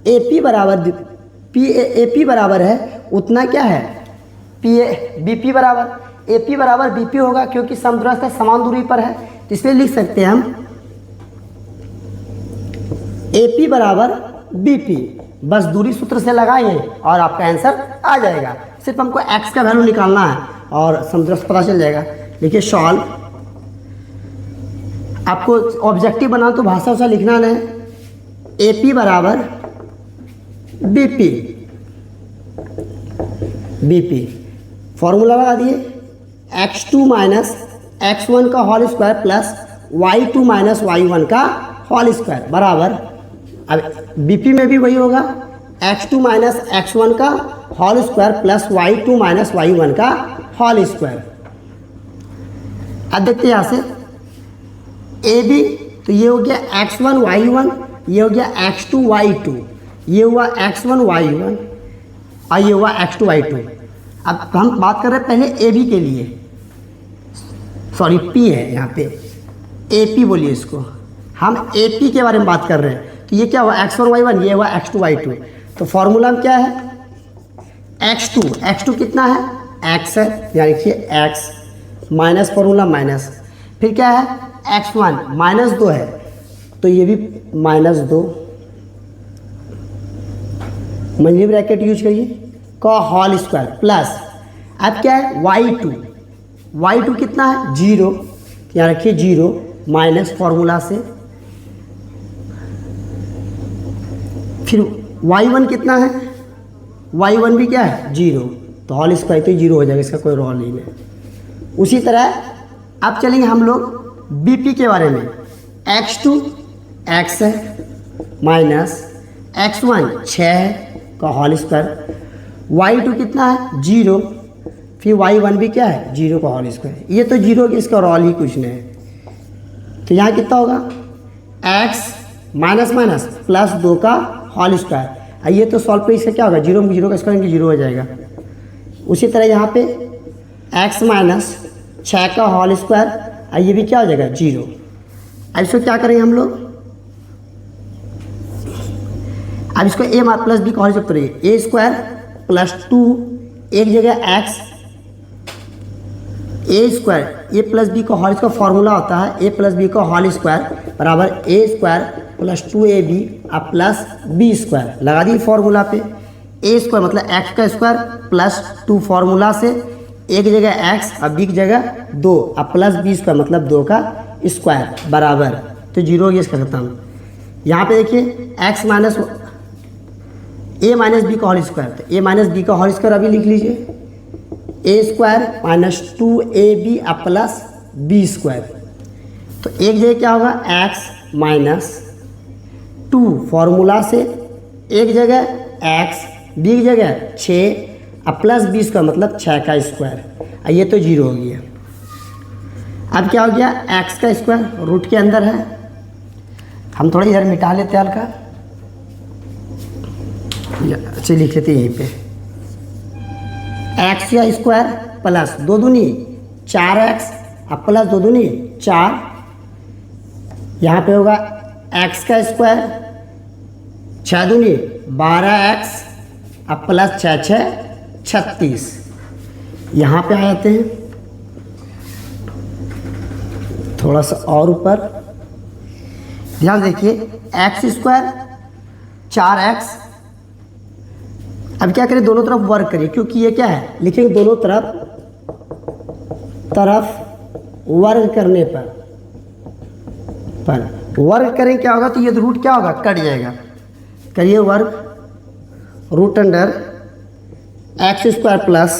ए पी बराबर है उतना क्या है बी पी बराबर, ए पी बराबर बी पी होगा, क्योंकि समदूरस्थ है, समान दूरी पर है। तो इसलिए लिख सकते हैं हम ए पी बराबर बी पी, बस दूरी सूत्र से लगाएंगे और आपका आंसर आ जाएगा। सिर्फ हमको x का वैल्यू निकालना है और समदूरस्थ पता चल जाएगा। देखिए सॉल्व, आपको ऑब्जेक्टिव बनाना तो भाषा से लिखना नहीं, ए पी बराबर बी पी, फॉर्मूला लगा दिए, x2 माइनस x1 का whole square plus y2 minus y1 का होल स्क्वायर बराबर, अब बीपी में भी वही होगा, x2 माइनस x1 का whole square plus y2 minus y1 का होल स्क्वायर। अब देखते हैं यहाँ से ए बी, तो ये हो गया x1 y1, ये हो गया x2 y2, ये हुआ x1 y1 और ये हुआ x2 y2। अब हम बात कर रहे हैं पहले ए बी के लिए, सॉरी पी है यहाँ पे, ए पी बोलिए इसको, हम ए पी के बारे में बात कर रहे हैं। तो ये क्या हुआ x1 y1, ये हुआ x2 y2। तो फॉर्मूला में क्या है x2 कितना है x है, यानी कि x माइनस फॉर्मूला माइनस, फिर क्या है x1 -2 है, तो ये भी -2, मंझली ब्रैकेट यूज करिए, का होल स्क्वायर प्लस, अब क्या है y2 कितना है 0, यहाँ रखिए 0 माइनस फॉर्मूला से, फिर y1 कितना है, y1 भी क्या है 0, तो होल स्क्वायर तो 0 हो जाएगा, इसका कोई रोल नहीं है। उसी तरह अब चलेंगे हम लोग बीपी के बारे में, x2 x है माइनस x1 6 है का होल स्क्वायर, y2 कितना है 0, फिर y1 भी क्या है 0 का होल स्क्वायर, ये तो 0 की इसका रोल ही कुछ नहीं है। तो यहाँ कितना होगा x माइनस माइनस प्लस 2 का होल स्क्वायर, ये तो सॉल्व पे इसका क्या होगा 0 का स्क्वायर 0 हो जाएगा। उसी तरह यहाँ पे x माइनस 6 का होल स्क्वायर, ये भी क्या हो जाएगा 0। अब इसको क्या करेंगे हम लोग, अब इसको a प्लस बी का होल स्क्वायर करिए, a स्क्वायर प्लस 2, एक जगह x, a square a plus B का होल स्क्वायर फॉर्मूला होता है a प्लस बी का होल स्क्वायर बराबर a square plus 2ab plus b square, लगा दी फॉर्मूला पे, a स्क्वायर मतलब x का स्क्वायर प्लस 2 फॉर्मूला से, एक जगह x और b की जगह 2 और प्लस b स्क्वायर मतलब 2 का स्क्वायर बराबर, तो 0 हो गया इसका खत्म। यहाँ पे देखिए x minus a minus B का होल स्क्वायर, तो a माइनस बी का होल स्क्वायर अभी लिख लीजिए, a square minus 2ab plus b square, तो एक जगह क्या होगा x माइनस 2 फॉर्मूला से, एक जगह x, b की जगह 6 प्लस 20 का मतलब 6 का स्क्वायर, ये तो 0 हो गया। अब क्या हो गया x का स्क्वायर रूट के अंदर है, हम थोड़ा इधर मिटा लेते हैं हल्का, अच्छा लिख लेते यहीं पे, x का स्क्वायर प्लस 2 दूनी 4x प्लस 2 दूनी 4, यहाँ पे होगा x का स्क्वायर 6 दूनी 12x प्लस 6 6 36, यहाँ पे आ जाते हैं थोड़ा सा और ऊपर, ध्यान देखिए x स्क्वायर 4x, अब क्या करें दोनों तरफ वर्क करिए, क्योंकि ये क्या है लिखेंगे दोनों तरफ वर्क करने पर वर्क करें क्या होगा, तो ये रूट क्या होगा कट जाएगा, करिए work, root under x square plus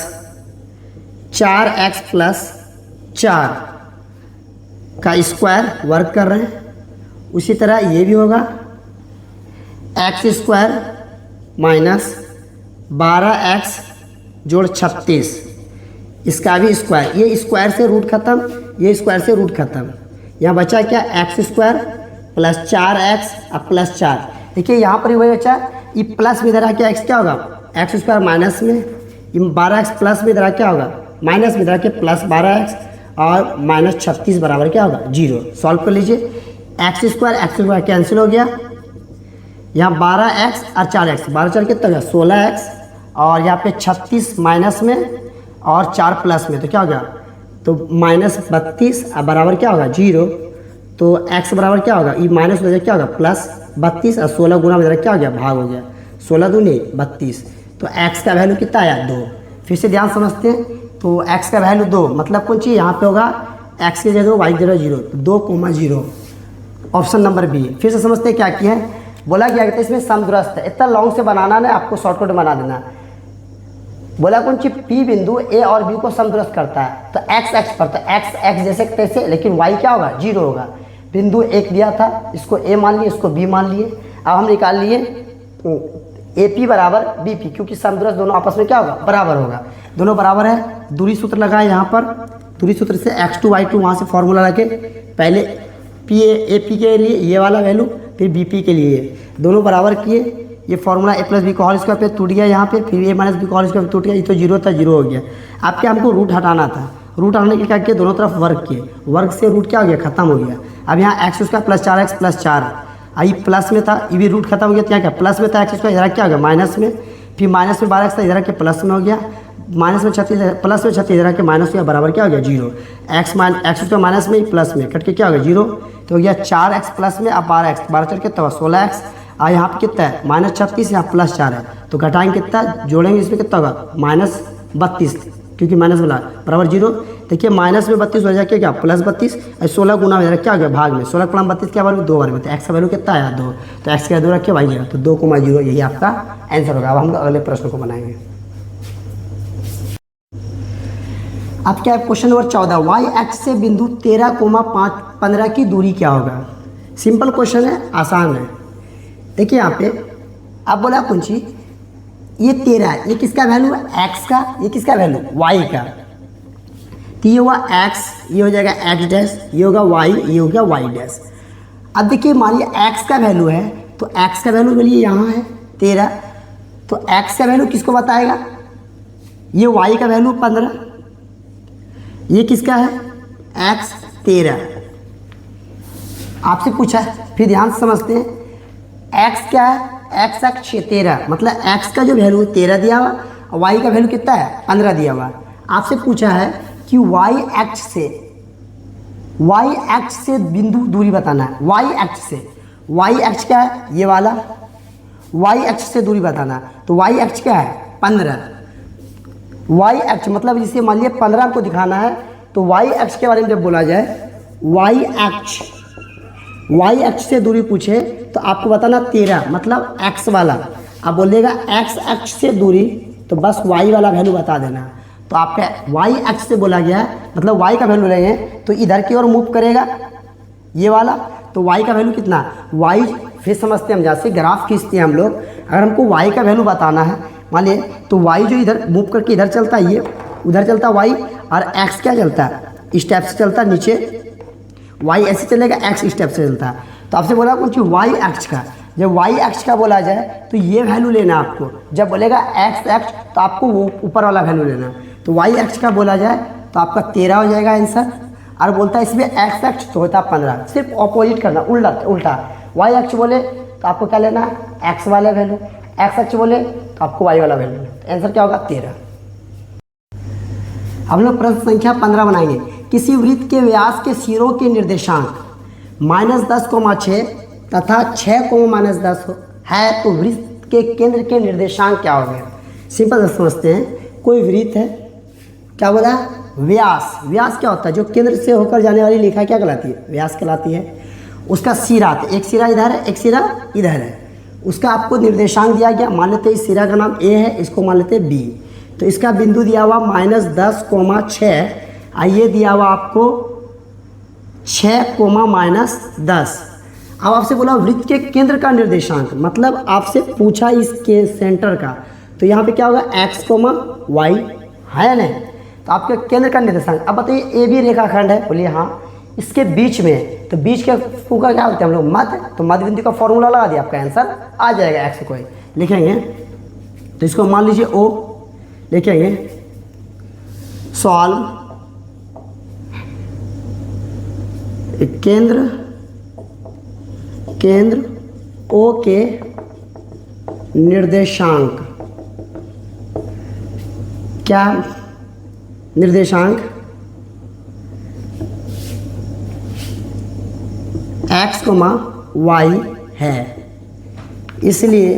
4x plus 4 का स्क्वायर वर्क कर रहे हैं। उसी तरह ये भी होगा x स्क्वायर माइनस 12x जोड़ 36, इसका भी स्क्वायर, ये स्क्वायर से रूट खत्म, ये स्क्वायर से रूट खत्म, यहाँ बचा क्या x square plus 4x plus 4, देखिए यहाँ पर वही बचा ये प्लस में इधर आके एक्स क्या होगा, एक्स स्क्वायर माइनस में, ये 12x प्लस में इधर आके क्या होगा, माइनस में इधर आके प्लस 12x और माइनस 36 बराबर क्या होगा 0। सॉल्व कर लीजिए, एक्स स्क्वायर कैंसिल हो गया, यहाँ 12x और 4x, 12 4 कितना हो गया 16x, और यहाँ पे 36 माइनस में और 4 प्लस में, तो क्या हो गया, तो माइनस 32 और बराबर क्या होगा 0। तो x बराबर क्या होगा, ये माइनस हो जाए क्या होगा प्लस 32 और 16 गुना में क्या हो गया भाग हो गया, 16 दूनी 32। तो x का वैल्यू कितना आया 2। फिर से ध्यान समझते हैं, तो x का वैल्यू 2 मतलब कौन चीज़, यहाँ पे होगा x की जगह y की जगह 0, 2,0, ऑप्शन नंबर बी। फिर से समझते हैं क्या किया है, बोला क्या कहते हैं इसमें समदुरस्त है, इतना लॉन्ग से बनाना ना, आपको शॉर्टकट बना देना। बोला कौन चीज P बिंदु A और B को समदुरस्त करता है, तो x पर, तो x जैसे तैसे, लेकिन y क्या होगा 0 होगा। बिंदु एक दिया था, इसको A मान लिए, इसको B मान लिए। अब हम निकाल लिए AP बराबर BP, क्योंकि समदुरस्त दोनों आपस में क्या होगा बराबर होगा, दोनों बराबर है। दूरी सूत्र लगाए यहाँ पर, दूरी सूत्र से x2 y2 वहाँ से फॉर्मूला रखे, पहले AP के लिए ये वाला वैल्यू, फिर BP के लिए, दोनों बराबर किए। ये फॉर्मूला a प्लस बी का होल स्क्वायर पे टूट गया यहाँ पे, फिर a माइनस बी का होल स्क्वायर पे टूट गया, ये तो 0 था 0 हो गया। आपके हमको रूट हटाना था, रूट हटाने के लिए क्या किया, दोनों तरफ वर्ग किए, वर्ग से रूट क्या हो गया खत्म हो गया। अब यहाँ x square plus 4x plus 4, आई प्लस में था, ये भी रूट खत्म हो गया, तो यहाँ क्या प्लस में था एक्स स्क्वायर, इधर क्या हो गया माइनस में, फिर माइनस में 12x था, इधर के प्लस में हो गया, माइनस में 36 प्लस में 36 इधर के माइनस में, बराबर क्या हो गया 0। एक्स स्क्वायर माइनस में प्लस में कट के क्या हो गया 0, तो हो गया 4x प्लस में, अब 12x, 12 4 कितना 16x, और यहाँ पे कितना है माइनस 36, यहाँ प्लस 4 है, तो घटाएंगे कितना, जोड़ेंगे इसमें कितना होगा माइनस 32, क्योंकि माइनस वाला बराबर 0। देखिए माइनस में 32 हो जाए क्या प्लस 32, और 16 गुना हो जाएगा क्या हो गया भाग में, 16 गुना 32 क्या बार 2 बार में, तो एक्स का वैल्यू कितना आया 2, तो एक्स का 2 रखिए वाई जगह, तो 2,0 यही आपका आंसर होगा। अब हम लोग अगले प्रश्न को बनाएंगे। अब क्या है क्वेश्चन नंबर 14, वाई एक्स से बिंदु 13,15 की दूरी क्या होगा। सिंपल क्वेश्चन है, आसान है। देखिए यहाँ पे अब बोला कौन सी, ये 13 है, ये किसका वैल्यू है x का, ये किसका वैल्यू y का, तो ये हुआ x, ये हो जाएगा x डैश, ये होगा y, ये हो गया y डैश। अब देखिए मान लिया x का वैल्यू है, तो x का वैल्यू बोलिए यहाँ है 13, तो x का वैल्यू किसको बताएगा, ये y का वैल्यू 15, ये किसका है x 13। आपसे पूछा है, फिर ध्यान से समझते हैं, x क्या है, x अक्ष 13, मतलब x का जो वैल्यू 13 दिया हुआ और y का वैल्यू कितना है 15 दिया हुआ। आपसे पूछा है कि y अक्ष से बिंदु दूरी बताना है, y अक्ष क्या है ये वाला, y अक्ष से दूरी बताना है, तो y अक्ष क्या है 15, y अक्ष मतलब जिसे मान लिया 15 को दिखाना है, तो y अक्ष के बारे में जब बोला जाए, y अक्ष से दूरी पूछे तो आपको बताना 13 मतलब x वाला, आप बोलिएगा x अक्ष से दूरी, तो बस y वाला वैल्यू बता देना। तो आपका y अक्ष से बोला गया है, मतलब y का वैल्यू लेंगे तो इधर की ओर मूव करेगा ये वाला, तो y का वैल्यू कितना, y फिर समझते हैं हम, जैसे ग्राफ खींचते हैं हम लोग, अगर हमको y का वैल्यू बताना है मान लीजिए, तो y जो इधर मूव करके इधर चलता है, ये उधर चलता है y, और x क्या चलता है स्टेप से चलता है नीचे, y ऐसे चलेगा, x स्टेप से चलता है। तो आपसे बोला कौन सी y अक्ष का, जब y अक्ष का बोला जाए तो ये वैल्यू लेना आपको, जब बोलेगा x अक्ष तो आपको वो ऊपर वाला वैल्यू लेना। तो y अक्ष का बोला जाए तो आपका 13 हो जाएगा आंसर, और बोलता है इसमें x अक्ष तो होता है 15, सिर्फ ऑपोजिट करना, उल्टा y अक्ष बोले तो आपको क्या लेना है x वाला वैल्यू, x अक्ष बोले तो आपको y वाला वैल्यू, आंसर क्या होगा 13। हम लोग प्रश्न संख्या 15 बनाएंगे। किसी वृत्त के व्यास के सिरों के निर्देशांक -10,6 तथा 6,-10 है, तो वृत्त के केंद्र के निर्देशांक क्या हो गए। सिंपल से समझते हैं, कोई वृत्त है, क्या बोला व्यास, व्यास क्या होता है, जो केंद्र से होकर जाने वाली रेखा क्या कहलाती है, व्यास कहलाती है। उसका सिरा, तो एक सिरा इधर है, एक सिरा इधर है, उसका आपको निर्देशांक दिया गया, मान लेते हैं इस सिरा का नाम A है, इसको मान लेते हैं B, तो इसका बिंदु दिया हुआ -10,6, ये दिया हुआ आपको 6,-10। अब आपसे बोला वृत्त के केंद्र का निर्देशांक, मतलब आपसे पूछा इसके सेंटर का, तो यहाँ पे क्या होगा x, y है ना, तो आपके केंद्र का निर्देशांक। अब बताइए AB रेखाखंड है, बोलिए हाँ, इसके बीच में, तो बीच के का क्या होता है हम लोग मध्य, तो मध्य बिंदु का फॉर्मूला लगा दिया, आपका आंसर आ जाएगा x कोई। लिखेंगे तो इसको मान लीजिए ओ, लिखेंगे सॉल्व केंद्र ओ के निर्देशांक, क्या निर्देशांक x, y है, इसलिए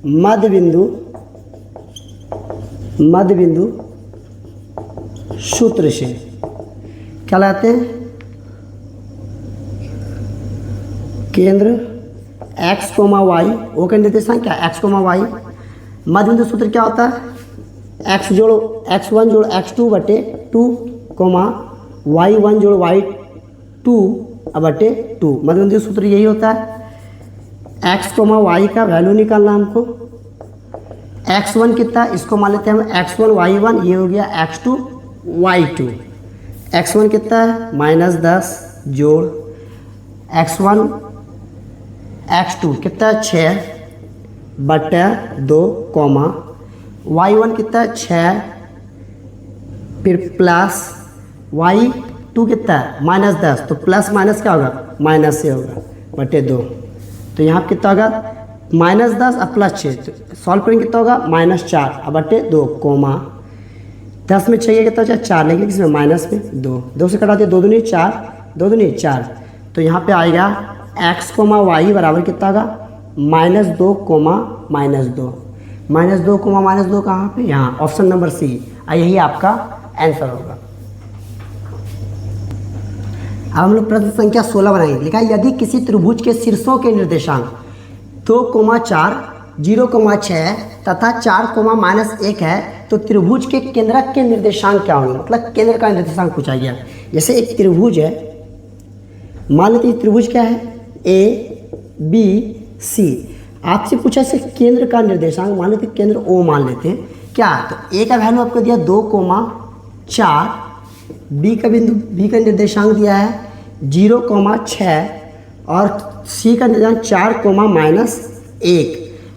मध्य बिंदु सूत्र से क्या लाते हैं, केंद्र x, y, ओ का निर्देशांक क्या x, y, मध्य बिंदु सूत्र क्या होता है, x जोड़ो x1 जोड़ो x2 बटे 2, y1 जोड़ो y2 बटे 2। मध्य बिंदु सूत्र यही होता है। x, y का वैल्यू निकालना हमको, x1 कितना, इसको मान लेते हैं हम x1 y1, ये हो गया x2 y2। x1 कितना है -10 जोड़ x1 x2 कितना है 6 बटा 2, y1 कितना है 6, फिर प्लस y2 कितना है -10, तो प्लस माइनस क्या होगा, माइनस से होगा बटे 2। तो यहाँ कितना होगा -10 और +6, तो सॉल्व करेंगे कितना होगा -4 और बटे 2, 10 में 6 कितना होगा 4, लेकिन इसमें माइनस में 2 से कटा दिया, 2 दूनी 4, 2 दूनी 4। तो यहाँ पे आएगा x, y बराबर कितना होगा -2, -2 कहाँ पे, यहाँ ऑप्शन नंबर सी, यही आपका आंसर होगा। अब हम लोग प्रश्न संख्या 16 बनाएंगे। लिखा है यदि किसी त्रिभुज के शीर्षों के निर्देशांक 2,4, 0,6 तथा 4,-1 है तो त्रिभुज के केंद्रक के निर्देशांक क्या होंगे, मतलब केंद्र का निर्देशांक पूछा गया। जैसे एक त्रिभुज है, मान लेते हैं त्रिभुज क्या है ABC, आपसे पूछा से केंद्र का निर्देशांक, मान लेते केंद्र O मान लेते हैं क्या, तो A का वैल्यू आपको दिया 2,4, B का निर्देशांक दिया है 0,6 और C का निर्देशांक 4,-1।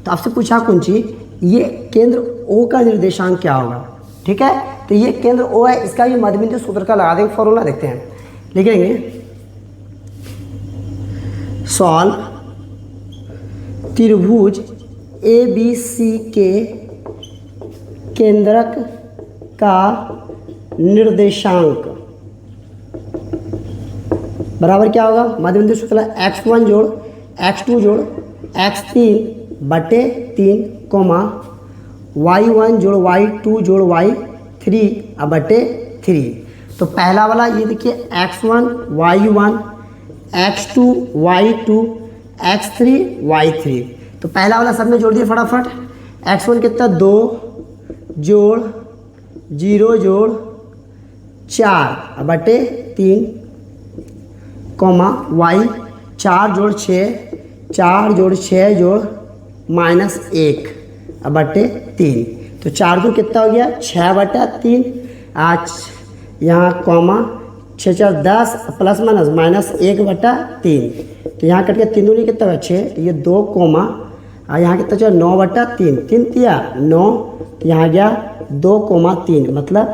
तो आपसे पूछा कौन चीज, ये केंद्र O का निर्देशांक क्या होगा, ठीक है। तो ये केंद्र O है, इसका भी मध्य बिंदु सूत्र का लगा देंगे, फॉर्मूला देखते हैं, लिखेंगे सॉल्व त्रिभुज ABC के केंद्रक का निर्देशांक बराबर क्या होगा, मध्य बिंदु सूत्र x1 जोड़ x2 जोड़ x3 बटे 3, y1 जोड़ y2 जोड़ y3 बटे 3। तो पहला वाला ये देखिए x1 y1, x2 y2, x3 y3। तो पहला वाला सब में जोड़ दिए फटाफट, x1 कितना 2 जोड़ 0 जोड़ 4 बटे 3, y 4 जोड़ 6, 4 जोड़ 6 जोड़ -1 बटे 3। तो 4 2 कितना हो गया 6 बटा 3, आज यहाँ 6 4 10 प्लस माइनस -1 बटा 3। तो यहाँ कट के 3 दूनी कितना होगा 6, तो ये 2 और यहाँ कितना चला 9 बटा 3, 3 तिया 9, तो यहाँ गया 2,3, मतलब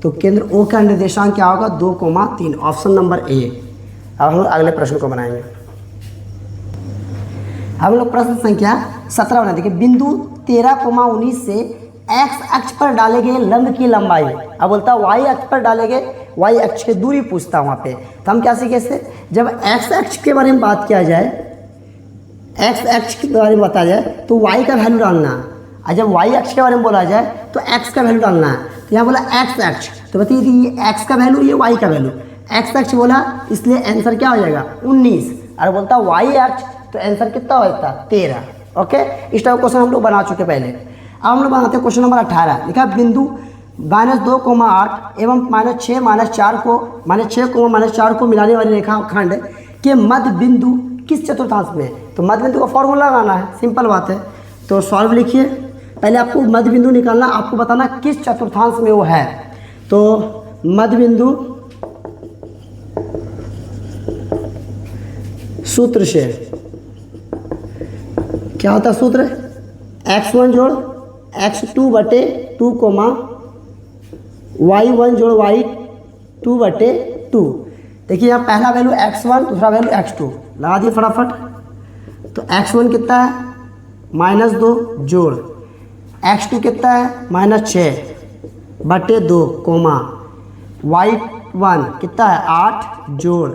तो केंद्र O का निर्देशांक क्या होगा 2,3, ऑप्शन नंबर A। अब हम लोग अगले प्रश्न को बनाएंगे। हम लोग प्रश्न संख्या 17 बना देखिए, बिंदु 13,19 से x अक्ष पर डाले गए लंब की लंबाई, अब बोलता है y अक्ष पर डाले गए y अक्ष की दूरी पूछता वहाँ पे। तो हम क्या सीखे से, जब x अक्ष के बारे में बात किया जाए, x अक्ष के बारे में बताया जाए तो y का वैल्यू डालना, और जब y अक्ष के बारे में बोला जाए तो x का वैल्यू डालना है। तो यहाँ बोला x अक्ष, तो बताइए ये x का वैल्यू, ये y का वैल्यू, x अक्ष बोला इसलिए आंसर क्या हो जाएगा 19, और बोलता y अक्ष तो आंसर कितना होता 13। ओके, इस टाइप क्वेश्चन हम लोग बना चुके पहले। अब हम लोग बनाते हैं क्वेश्चन नंबर 18। लिखा बिंदु -2,8 एवं -6 को मिलाने वाली रेखाखंड के मध्य बिंदु किस चतुर्थांश में। तो मध्य बिंदु का फॉर्मूला लगाना है, सिंपल बात है। तो सॉल्व लिखिए, पहले आपको मध्य बिंदु निकालना, आपको बताना किस चतुर्थांश में वो है। तो मध्य बिंदु सूत्र से क्या होता है, सूत्र x1 जोड़ x2 बटे 2 कोमा y1 जोड़ y2 बटे 2। देखिए यहाँ पहला वैल्यू x1, दूसरा वैल्यू x2 लगा दिए फटाफट। तो x1 कितना है -2 जोड़ x2 कितना है -6 बटे 2 कोमा y1 कितना है 8 जोड़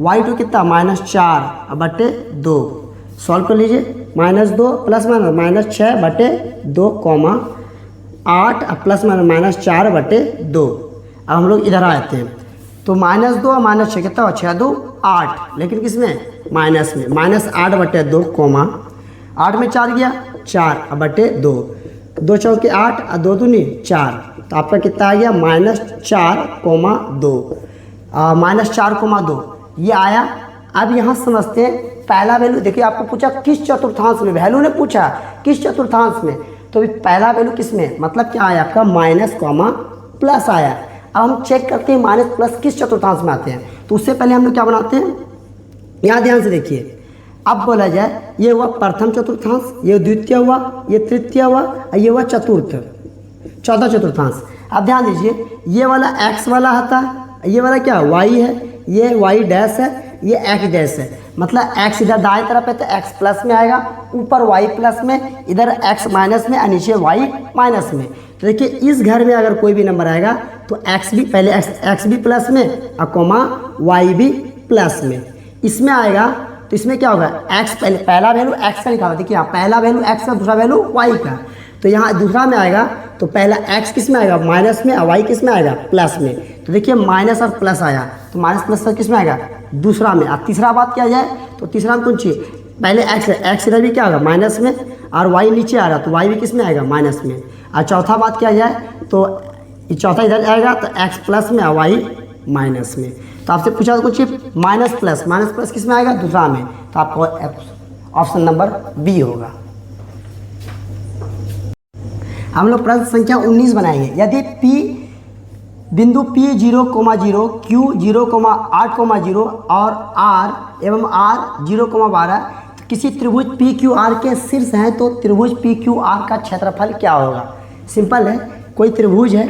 y2 कितना -4 बटे 2। सॉल्व कर लीजिए, -2 प्लस माइनस -6 बटे 2 कोमा 8 प्लस माइनस -4 बटे 2। अब हम लोग इधर आते हैं तो -2 और -6 कितना हो 6 2 8, लेकिन किस में माइनस में -8 बटे 2 कोमा 8 में 4 गया 4 बटे 2, 2 चौके 8 और 2 दूनी 4। तो आपका कितना आ गया -4 कोमा 2, -4 कोमा 2 ये आया। अब यहाँ समझते हैं पहला वैल्यू। देखिए आपको पूछा किस चतुर्थांश में, वैल्यू ने पूछा किस चतुर्थांश में, तो पहला वैल्यू किस में, मतलब क्या आया आपका माइनस कॉमा प्लस आया। अब हम चेक करते हैं माइनस प्लस किस चतुर्थांश में आते हैं। तो उससे पहले हम लोग क्या बनाते हैं, यहाँ ध्यान से देखिए। अब बोला जाए ये हुआ प्रथम चतुर्थांश, ये द्वितीय हुआ, ये तृतीय हुआ, ये हुआ चतुर्थ, चौथा चतुर्थांश। अब ध्यान दीजिए ये वाला x वाला था, ये वाला क्या y है, ये y डैश है, ये x डैश है। मतलब x इधर दाएं तरफ है तो x प्लस में आएगा, ऊपर y प्लस में, इधर x माइनस में और नीचे y माइनस में। तो देखिए इस घर में अगर कोई भी नंबर आएगा तो x भी पहले x भी प्लस में और कोमा y भी प्लस में। इसमें आएगा तो इसमें क्या होगा x पहला वैल्यू x का लिखा हुआ, देखिए यहाँ पहला वैल्यू x का, दूसरा वैल्यू y का। तो यहाँ दूसरा में आएगा तो पहला x किस में आएगा माइनस में और y किस में आएगा प्लस में। तो देखिए माइनस और प्लस आया तो माइनस प्लस किस में आएगा दूसरा में। अब तीसरा बात क्या जाए तो तीसरा में कौन सी, पहले x इधर भी क्या होगा माइनस में और y नीचे आ रहा तो y भी किस में आएगा माइनस में। और चौथा बात क्या जाए तो चौथा इधर आएगा तो x प्लस में और y माइनस में। तो आपसे पूछा कुछ माइनस प्लस किस में आएगा दूसरा में, तो आपको ऑप्शन नंबर बी होगा। हम लोग प्रश्न संख्या 19 बनाएंगे। यदि P बिंदु P 0,0, Q 0,8,0 और R एवं R 0,12 तो किसी त्रिभुज PQR के शीर्ष हैं तो त्रिभुज PQR का क्षेत्रफल क्या होगा। सिंपल है, कोई त्रिभुज है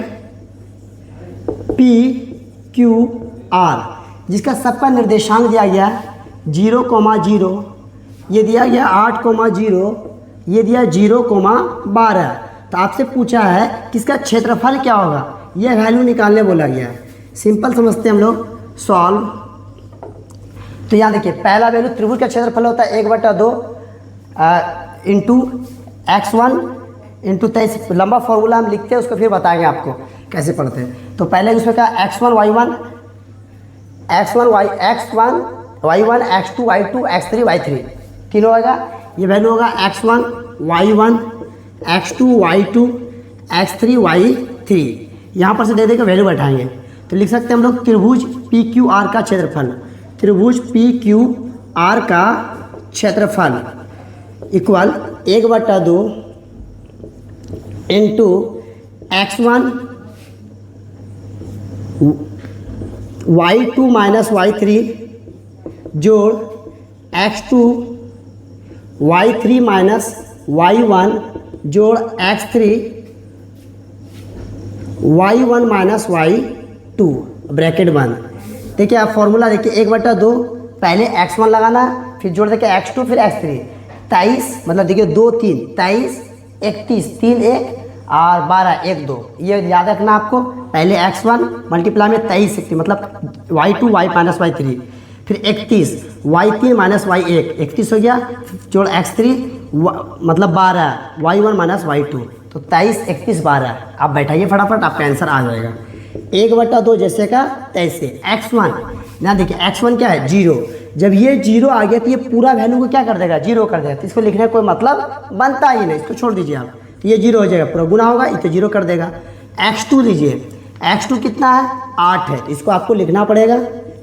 PQR जिसका सबका निर्देशांक दिया गया 0,0, ये दिया गया 8,0, ये दिया 0,12। तो आपसे पूछा है किसका क्षेत्रफल क्या होगा, ये वैल्यू निकालने बोला गया है। सिंपल समझते हैं हम लोग, सॉल्व। तो यहाँ देखिए पहला वैल्यू त्रिभुज का क्षेत्रफल होता है 1/2 इंटू x1 इंटू 23। लंबा फॉर्मूला हम लिखते हैं उसको फिर बताएंगे आपको कैसे पढ़ते हैं। तो पहले उसमें क्या x1 y1 x2 y2 x3 y3 तीनों होगा। ये वैल्यू होगा x1 y1 x2 y2 x3 y3। यहाँ पर से दे देकर वैल्यू बैठाएंगे तो लिख सकते हैं हम लोग त्रिभुज PQR का क्षेत्रफल, त्रिभुज PQR का क्षेत्रफल equal 1/2 into x1 y2 minus y3 जोड़ x2 y3 माइनस y1 जोड़ x3 y1 minus y2 bracket बंद। देखिए आप फॉर्मूला देखिए 1/2 पहले x1 लगाना फिर जोड़ देखिए x2 फिर x3 23 मतलब देखिए 2 3 23 31 3 1 और 12 1 2। ये याद रखना आपको, पहले x1 मल्टीप्लाई में 23 61 मतलब y2 y माइनस y3 फिर 31 y3 माइनस y1 31 हो गया जोड़ x3 मतलब 12 y1 माइनस y2 तो 23 31 12। आप बैठाइए फटाफट आपका आंसर आ जाएगा 1/2 जैसे का तैसे। x1 ना देखिए x1 क्या है 0, जब ये 0 आ गया तो ये पूरा वैल्यू को क्या कर देगा 0 कर देगा। तो इसको लिखने का कोई मतलब बनता ही नहीं, इसको छोड़ दीजिए आप। तो ये 0 हो जाएगा, पूरा गुना होगा तो 0 कर देगा। x2 लीजिए, x2 कितना है 8 है, इसको आपको लिखना पड़ेगा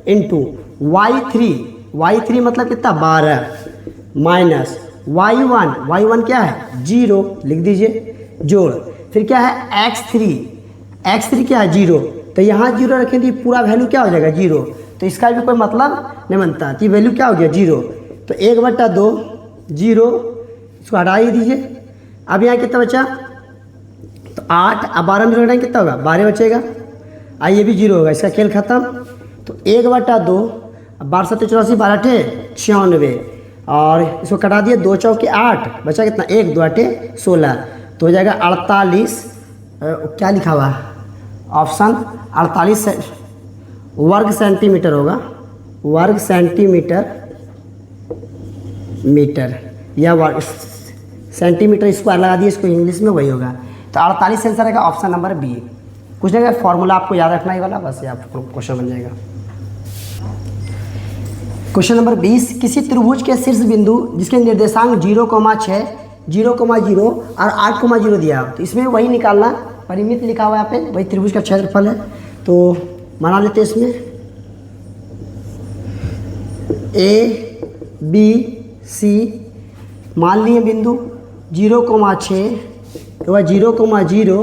इंटू y3 मतलब कितना 12 माइनस y1 क्या है 0 लिख दीजिए जोड़ फिर क्या है x3 क्या है 0 तो यहाँ 0 रखें तो पूरा वैल्यू क्या हो जाएगा 0, तो इसका भी कोई मतलब नहीं बनता। तो ये वैल्यू क्या हो गया 0, तो 1/2 0 इसको हटा ही दीजिए अब यहाँ कितना बचा, तो 8 अब 12 में घटाएंगे कितना होगा, 12 बचेगा। ये भी 0 होगा, इसका खेल खत्म। तो 1/2, 12 7 84, 12 8 96, और इसको कटा दिए, 2 चौके 8, बचा कितना, 1 2 8 16, तो हो जाएगा 48, क्या लिखा हुआ ऑप्शन 48 वर्ग सेंटीमीटर होगा, वर्ग सेंटीमीटर मीटर या वर्ग सेंटीमीटर स्क्वायर लगा दिए, इसको इंग्लिश में वही होगा। तो 48 आंसर रहेगा ऑप्शन नंबर बी। कुछ नहीं, फॉर्मूला आपको याद रखना ही वाला, बस ये आपको क्वेश्चन बन जाएगा। क्वेश्चन नंबर 20, किसी त्रिभुज के शीर्ष बिंदु जिसके निर्देशांक 0,6, 0,0 और 8,0 दिया हो, तो इसमें वही निकालना, परिमित लिखा हुआ है यहाँ पे, वही त्रिभुज का क्षेत्रफल है। तो बना लेते हैं इसमें A B C, मान लिए बिंदु 0,6, 0,0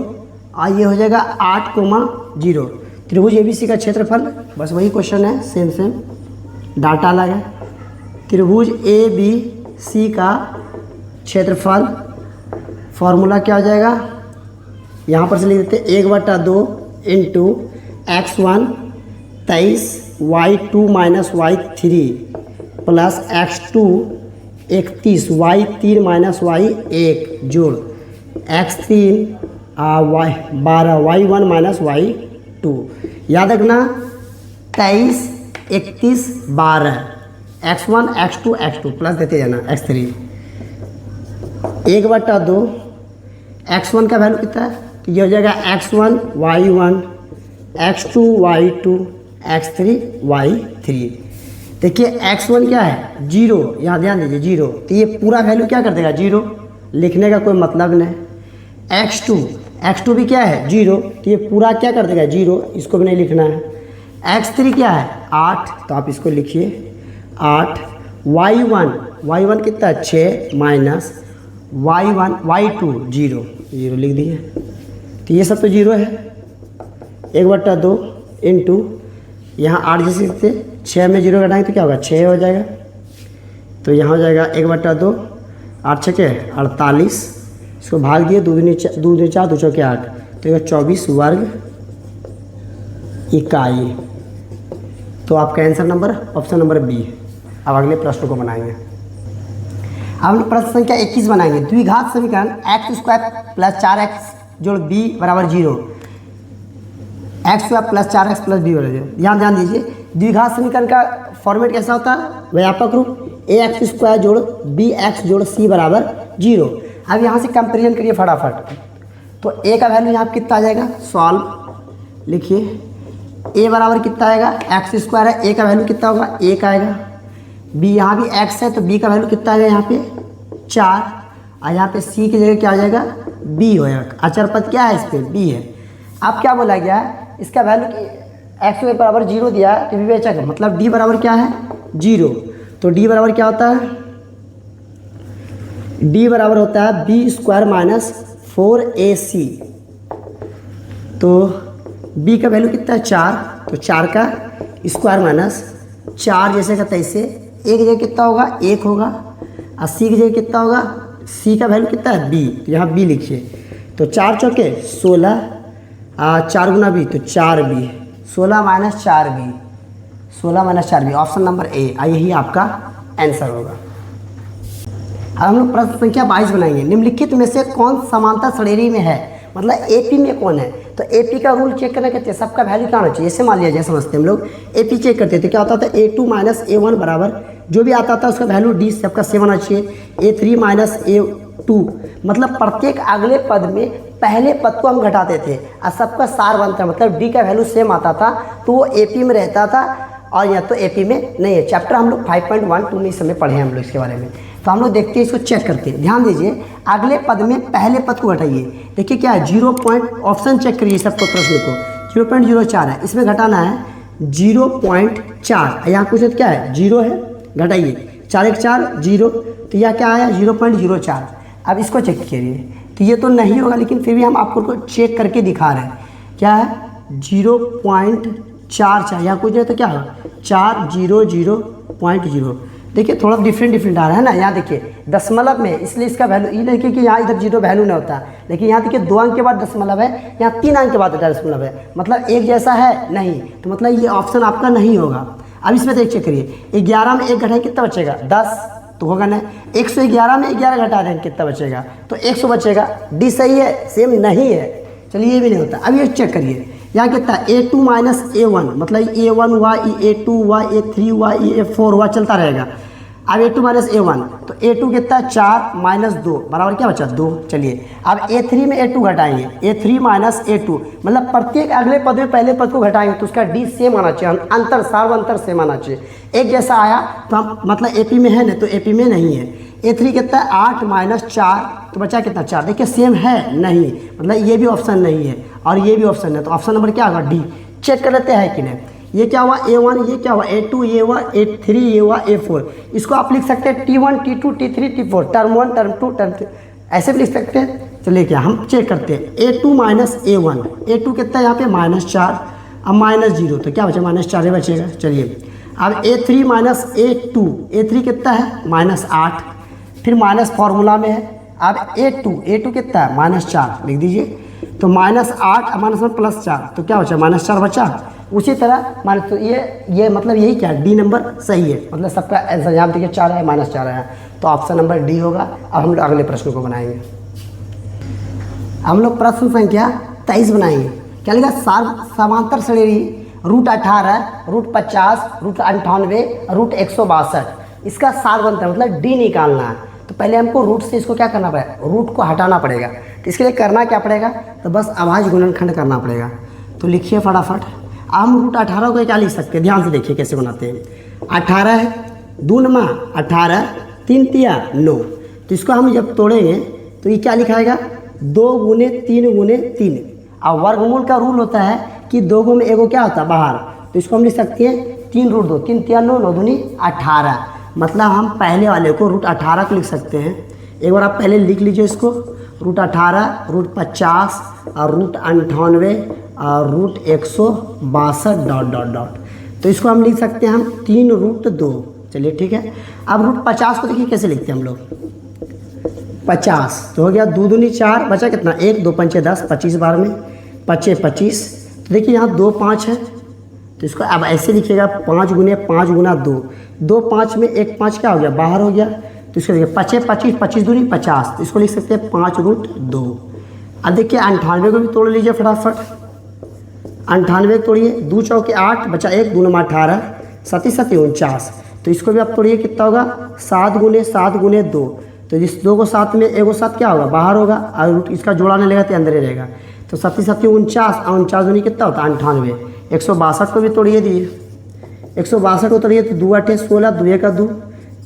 और ये हो जाएगा 8,0। त्रिभुज ABC का क्षेत्रफल, बस वही क्वेश्चन है, सेम डाटा अलग है। त्रिभुज ABC का क्षेत्रफल, फॉर्मूला क्या हो जाएगा, यहाँ पर से लिख देते 1/2 into x1 23 y2 minus y3 plus x2 31 y3 minus y1 जोड़ x3 12 y1 माइनस y2। याद रखना 23 31 12 x1 x2 प्लस देते जाना x3। 1/2 x1 का वैल्यू कितना है, तो ये हो जाएगा x1 y1 x2 y2 x3 y3। देखिए x1 क्या है 0, यहाँ ध्यान दीजिए 0, तो ये पूरा वैल्यू क्या कर देगा 0, लिखने का कोई मतलब नहीं। x2 भी क्या है 0, तो ये पूरा क्या कर देगा 0, इसको भी नहीं लिखना है। x3 क्या है 8, तो आप इसको लिखिए 8। y1 कितना है 6 माइनस y2 0 लिख दिए, तो ये सब तो 0 है। 1/2 इंटू यहाँ 8 जैसे थे, 6 में 0 घटाएंगे तो क्या होगा 6 हो जाएगा, तो यहाँ हो जाएगा 1/2 8 6 48, इसको भाग दिए, 2 दूनी 4 2 चौके 8, तो ये 24 वर्ग इकाई। तो आपका answer number option number B. अब अगले प्रश्न को बनाएंगे। अब हम प्रश्न संख्या 21 बनाएंगे। द्विघात समीकरण x² प्लस 4x जोड़ b बराबर 0, x² plus 4x plus b बराबर 0। ध्यान दीजिए, द्विघात समीकरण का फॉर्मेट कैसा होता है, व्यापक रूप ax² जोड़ bx जोड़ c बराबर 0। अब यहाँ से कंपेरिजन करिए फटाफट। तो a का वैल्यू यहाँ कितना आ जाएगा, सॉल्व लिखिए, a बराबर कितना आएगा, x² है, a का वैल्यू कितना होगा 1 आएगा। b यहाँ भी x है, तो b का वैल्यू कितना आएगा यहाँ पे 4, और यहाँ पे c की जगह क्या आ जाएगा b होगा। अचर पद क्या है इस पर b है। अब क्या बोला गया है, इसका वैल्यू x बराबर 0 दिया है, तो b बेचा का मतलब d बराबर क्या है 0। तो d बराबर क्या होता है, d बराबर होता है b² माइनस 4ac। तो b का वैल्यू कितना है 4, तो 4 का स्क्वायर माइनस 4 जैसे का तैसे, एक जगह कितना होगा 1 होगा, और c की जगह कितना होगा, c का वैल्यू कितना है b, तो यहाँ b लिखिए। तो 4 चौके 16, 4 गुना b तो 4b, 16 minus 4b, 16 minus 4b, option number A, यही आपका आंसर होगा। अब हम लोग प्रश्न संख्या 22 बनाएंगे। निम्नलिखित में से कौन समांतर श्रेणी में है, मतलब एपी में कौन है। तो एपी का रूल चेक करना कहते हैं, सबका वैल्यू क्या होना चाहिए। जैसे मान लिया जाए, समझते हम लोग एपी चेक करते थे, क्या होता था a2 माइनस a1 बराबर जो भी आता था उसका वैल्यू डी सबका सेम होना चाहिए। a3 माइनस a2 मतलब प्रत्येक अगले पद में पहले पद को हम घटाते थे और सबका सार बनता, मतलब डी का वैल्यू सेम आता था, तो वो एपी में रहता था, और या तो एपी में नहीं है। चैप्टर हम लोग 5.12 में इस समय पढ़े हैं हम लोग इसके बारे में। तो हम लोग देखते हैं, इसको चेक करते हैं। ध्यान दीजिए, अगले पद में पहले पद को घटाइए। देखिए क्या है 0 पॉइंट, ऑप्शन चेक करिए सबको, प्रश्न को 0.04 है, इसमें घटाना है 0.4, यहाँ कुछ क्या है 0 है, घटाइए 4 1 4 0, तो यह क्या आया 0.04। अब इसको चेक करिए, तो ये तो नहीं होगा, लेकिन फिर भी हम आपको चेक करके दिखा रहे हैं। क्या है 0.44, यहाँ कुछ है तो क्या होगा 4 0 0.0, देखिए थोड़ा डिफरेंट आ रहा है ना। यहाँ देखिए दशमलव में, इसलिए इसका वैल्यू ये देखिए कि यहाँ इधर 0 वैल्यू नहीं होता, लेकिन यहाँ देखिए 2 अंक के बाद दशमलव है, यहाँ 3 अंक के बाद दशमलव है, मतलब एक जैसा है नहीं, तो मतलब ये ऑप्शन आपका नहीं होगा। अब इसमें देख चेक करिए, 11 में 1 घटाएं कितना बचेगा 10, तो होगा ना। 111 में 11 घटा दें कितना बचेगा, तो 100 बचेगा। डी सही है, सेम नहीं है, चलिए ये भी नहीं होता। अब ये चेक करिए, यहाँ कितना A2 माइनस A1, मतलब A1 हुआ, A2 हुआ, A3 हुआ, A4 हुआ, चलता रहेगा। अब A2 माइनस A1, तो A2 कितना 4 माइनस 2 बराबर क्या बचा 2। चलिए अब A3 में A2 घटाएंगे, A3 माइनस A2, मतलब प्रत्येक अगले पद में पहले पद को घटाएंगे तो उसका डी सेम आना चाहिए, अंतर सार्वंतर सेम आना चाहिए। एक जैसा आया तो हम मतलब AP में है ना, तो AP में नहीं है। A3 कितना 8 माइनस 4, तो बचा कितना 4, देखिए सेम है नहीं, मतलब ये भी ऑप्शन नहीं है और ये भी ऑप्शन है, तो ऑप्शन नंबर क्या होगा डी। चेक कर लेते हैं कि नहीं। ये क्या हुआ A1, ये क्या हुआ A2, ये हुआ A3, ये हुआ A4। इसको आप लिख सकते हैं T1 T2 T3 T4, term 1 term 2 term 3, ऐसे भी लिख सकते हैं। चलिए क्या हम चेक करते हैं, A2 माइनस A1, A2 कितना यहाँ पे -4, अब -0, तो क्या बचा -4 बचेगा। चलिए अब A3 माइनस A2, A3 कितना है -8, फिर माइनस फॉर्मूला में है। अब A2 कितना है -4 लिख दीजिए, तो -8 -1 +4, तो क्या बचा -4 बचा। उसी तरह माइनस, तो ये मतलब यही क्या डी नंबर सही है, मतलब सबका आंसर यहाँ देखिए 4 है -4 है, तो ऑप्शन नंबर डी होगा। अब हम लोग अगले प्रश्न को बनाएंगे। हम लोग प्रश्न संख्या 23 बनाएंगे। क्या लिखा, समांतर श्रेणी √18, √50, √98, √162, इसका सारवंतर मतलब डी निकालना है। तो पहले हमको रूट से इसको क्या करना पड़ेगा, रूट को हटाना पड़ेगा। तो इसके लिए करना क्या पड़ेगा, तो बस अभाज्य गुणनखंड करना पड़ेगा। तो लिखिए फटाफट। हम √18 को क्या लिख सकते हैं, ध्यान से देखिए कैसे बनाते हैं। 18 है, 2 नमा 18, 3 तिया 9, तो इसको हम जब तोड़ेंगे तो ये क्या लिखाएगा 2 गुने 3 गुने 3। अब वर्गमूल का रूल होता है कि 2 में एगो क्या होता है बाहर, तो इसको हम लिख सकते हैं 3√2, 3 तिया 9, 9 दूनी 18, मतलब हम पहले वाले को √18 को लिख सकते हैं। एक बार आप पहले लिख लीजिए इसको, √18, √50 और √98 और √162 ... तो इसको हम लिख सकते हैं हम 3√2। चलिए ठीक है। अब √50 को देखिए कैसे लिखते हैं हम लोग, 50 तो हो गया 2 दूनी 4, बचा कितना 1, 2 पंचे 10, 25 बार में 5 25, तो देखिए यहाँ 2 5 है, तो इसको अब ऐसे लिखिएगा 5 गुने 5 गुना 2, 2 5 में 1 5 क्या हो गया बाहर हो गया, तो इसको देखिए 5 25, 25 दूनी 50, तो इसको लिख सकते हैं 5√2। अब देखिए 98 को भी तोड़ लीजिए फटाफट, 98 तोड़िए, 2 चौके 8, बचा 1, 2 नमा 18, 7 7 49, तो इसको भी आप तोड़िए कितना होगा 7 गुने 2, तो इस 2 को 7 में एगो 7 क्या होगा बाहर होगा, और इसका जोड़ा नहीं लेगा तो अंदर ही रहेगा, तो 7 7 49, 49 दूनी कितना होता है 98। 162 को भी तोड़िए दिए, 162 को तोड़िए तो 2 8 16, 2 1 2,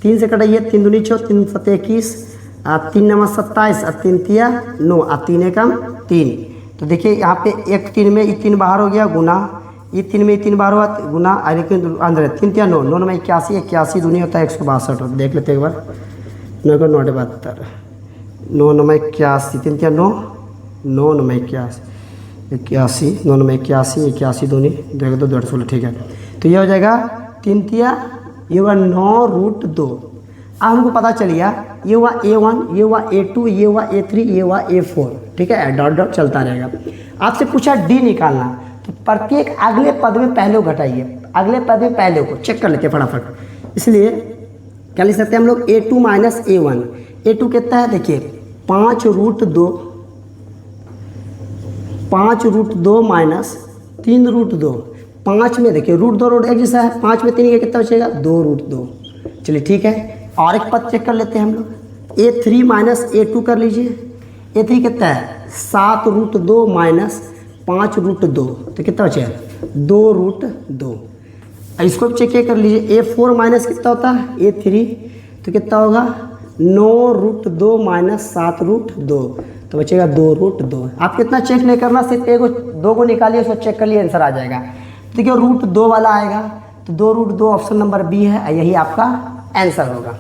3 से कटाइए 3 दूनी 6, 3 7 21, 3 9 27, 3 तिया 9, 3 1 3। तो देखिए यहाँ पे 1 3 में ये 3 बाहर हो गया गुना, ये 3 में 3 बाहर हुआ गुना, और अंदर 3 तिया 9, 9 में 81, 81 दूनी होता है 162। देख लेते एक बार, 9 को 9 72, 9 9 81, 3 तिया 9, 9 9 81, 81, 9 9 81, 81 दूनी 2 2 2 ठीक है। तो ये हो जाएगा 3 तिया, ये हुआ 9√2। अब हमको पता चल गया ये हुआ A1, ये हुआ A2, ये हुआ A3, ये हुआ A4, ठीक है, डॉट डॉट चलता रहेगा। आपसे पूछा D निकालना, तो प्रत्येक अगले पद में पहले को घटाइए, अगले पद में पहले को चेक कर लेते हैं फटाफट। इसलिए क्या लिख सकते हैं हम लोग A2 माइनस A1, A2 कितना है देखिए 5√2, 5√2 माइनस 3√2, 5 में देखिए √2 एक जैसा है, 5 में 3 का कितना बचेगा 2√2। चलिए ठीक है, और एक पद चेक कर लेते हैं हम लोग, A3 माइनस A2 कर लीजिए, A3 कितना है 7√2 माइनस 5√2, तो कितना बचेगा 2√2। इसको चेक कर लीजिए, A4 माइनस कितना होता है A3, तो कितना होगा 9√2 माइनस 7√2, तो बचेगा 2√2। आप कितना चेक नहीं करना, सिर्फ एक 2 को निकालिए, उसको चेक कर लिए आंसर आ जाएगा। देखिए √2 वाला आएगा, तो 2√2 ऑप्शन नंबर बी है, यही आपका आंसर होगा।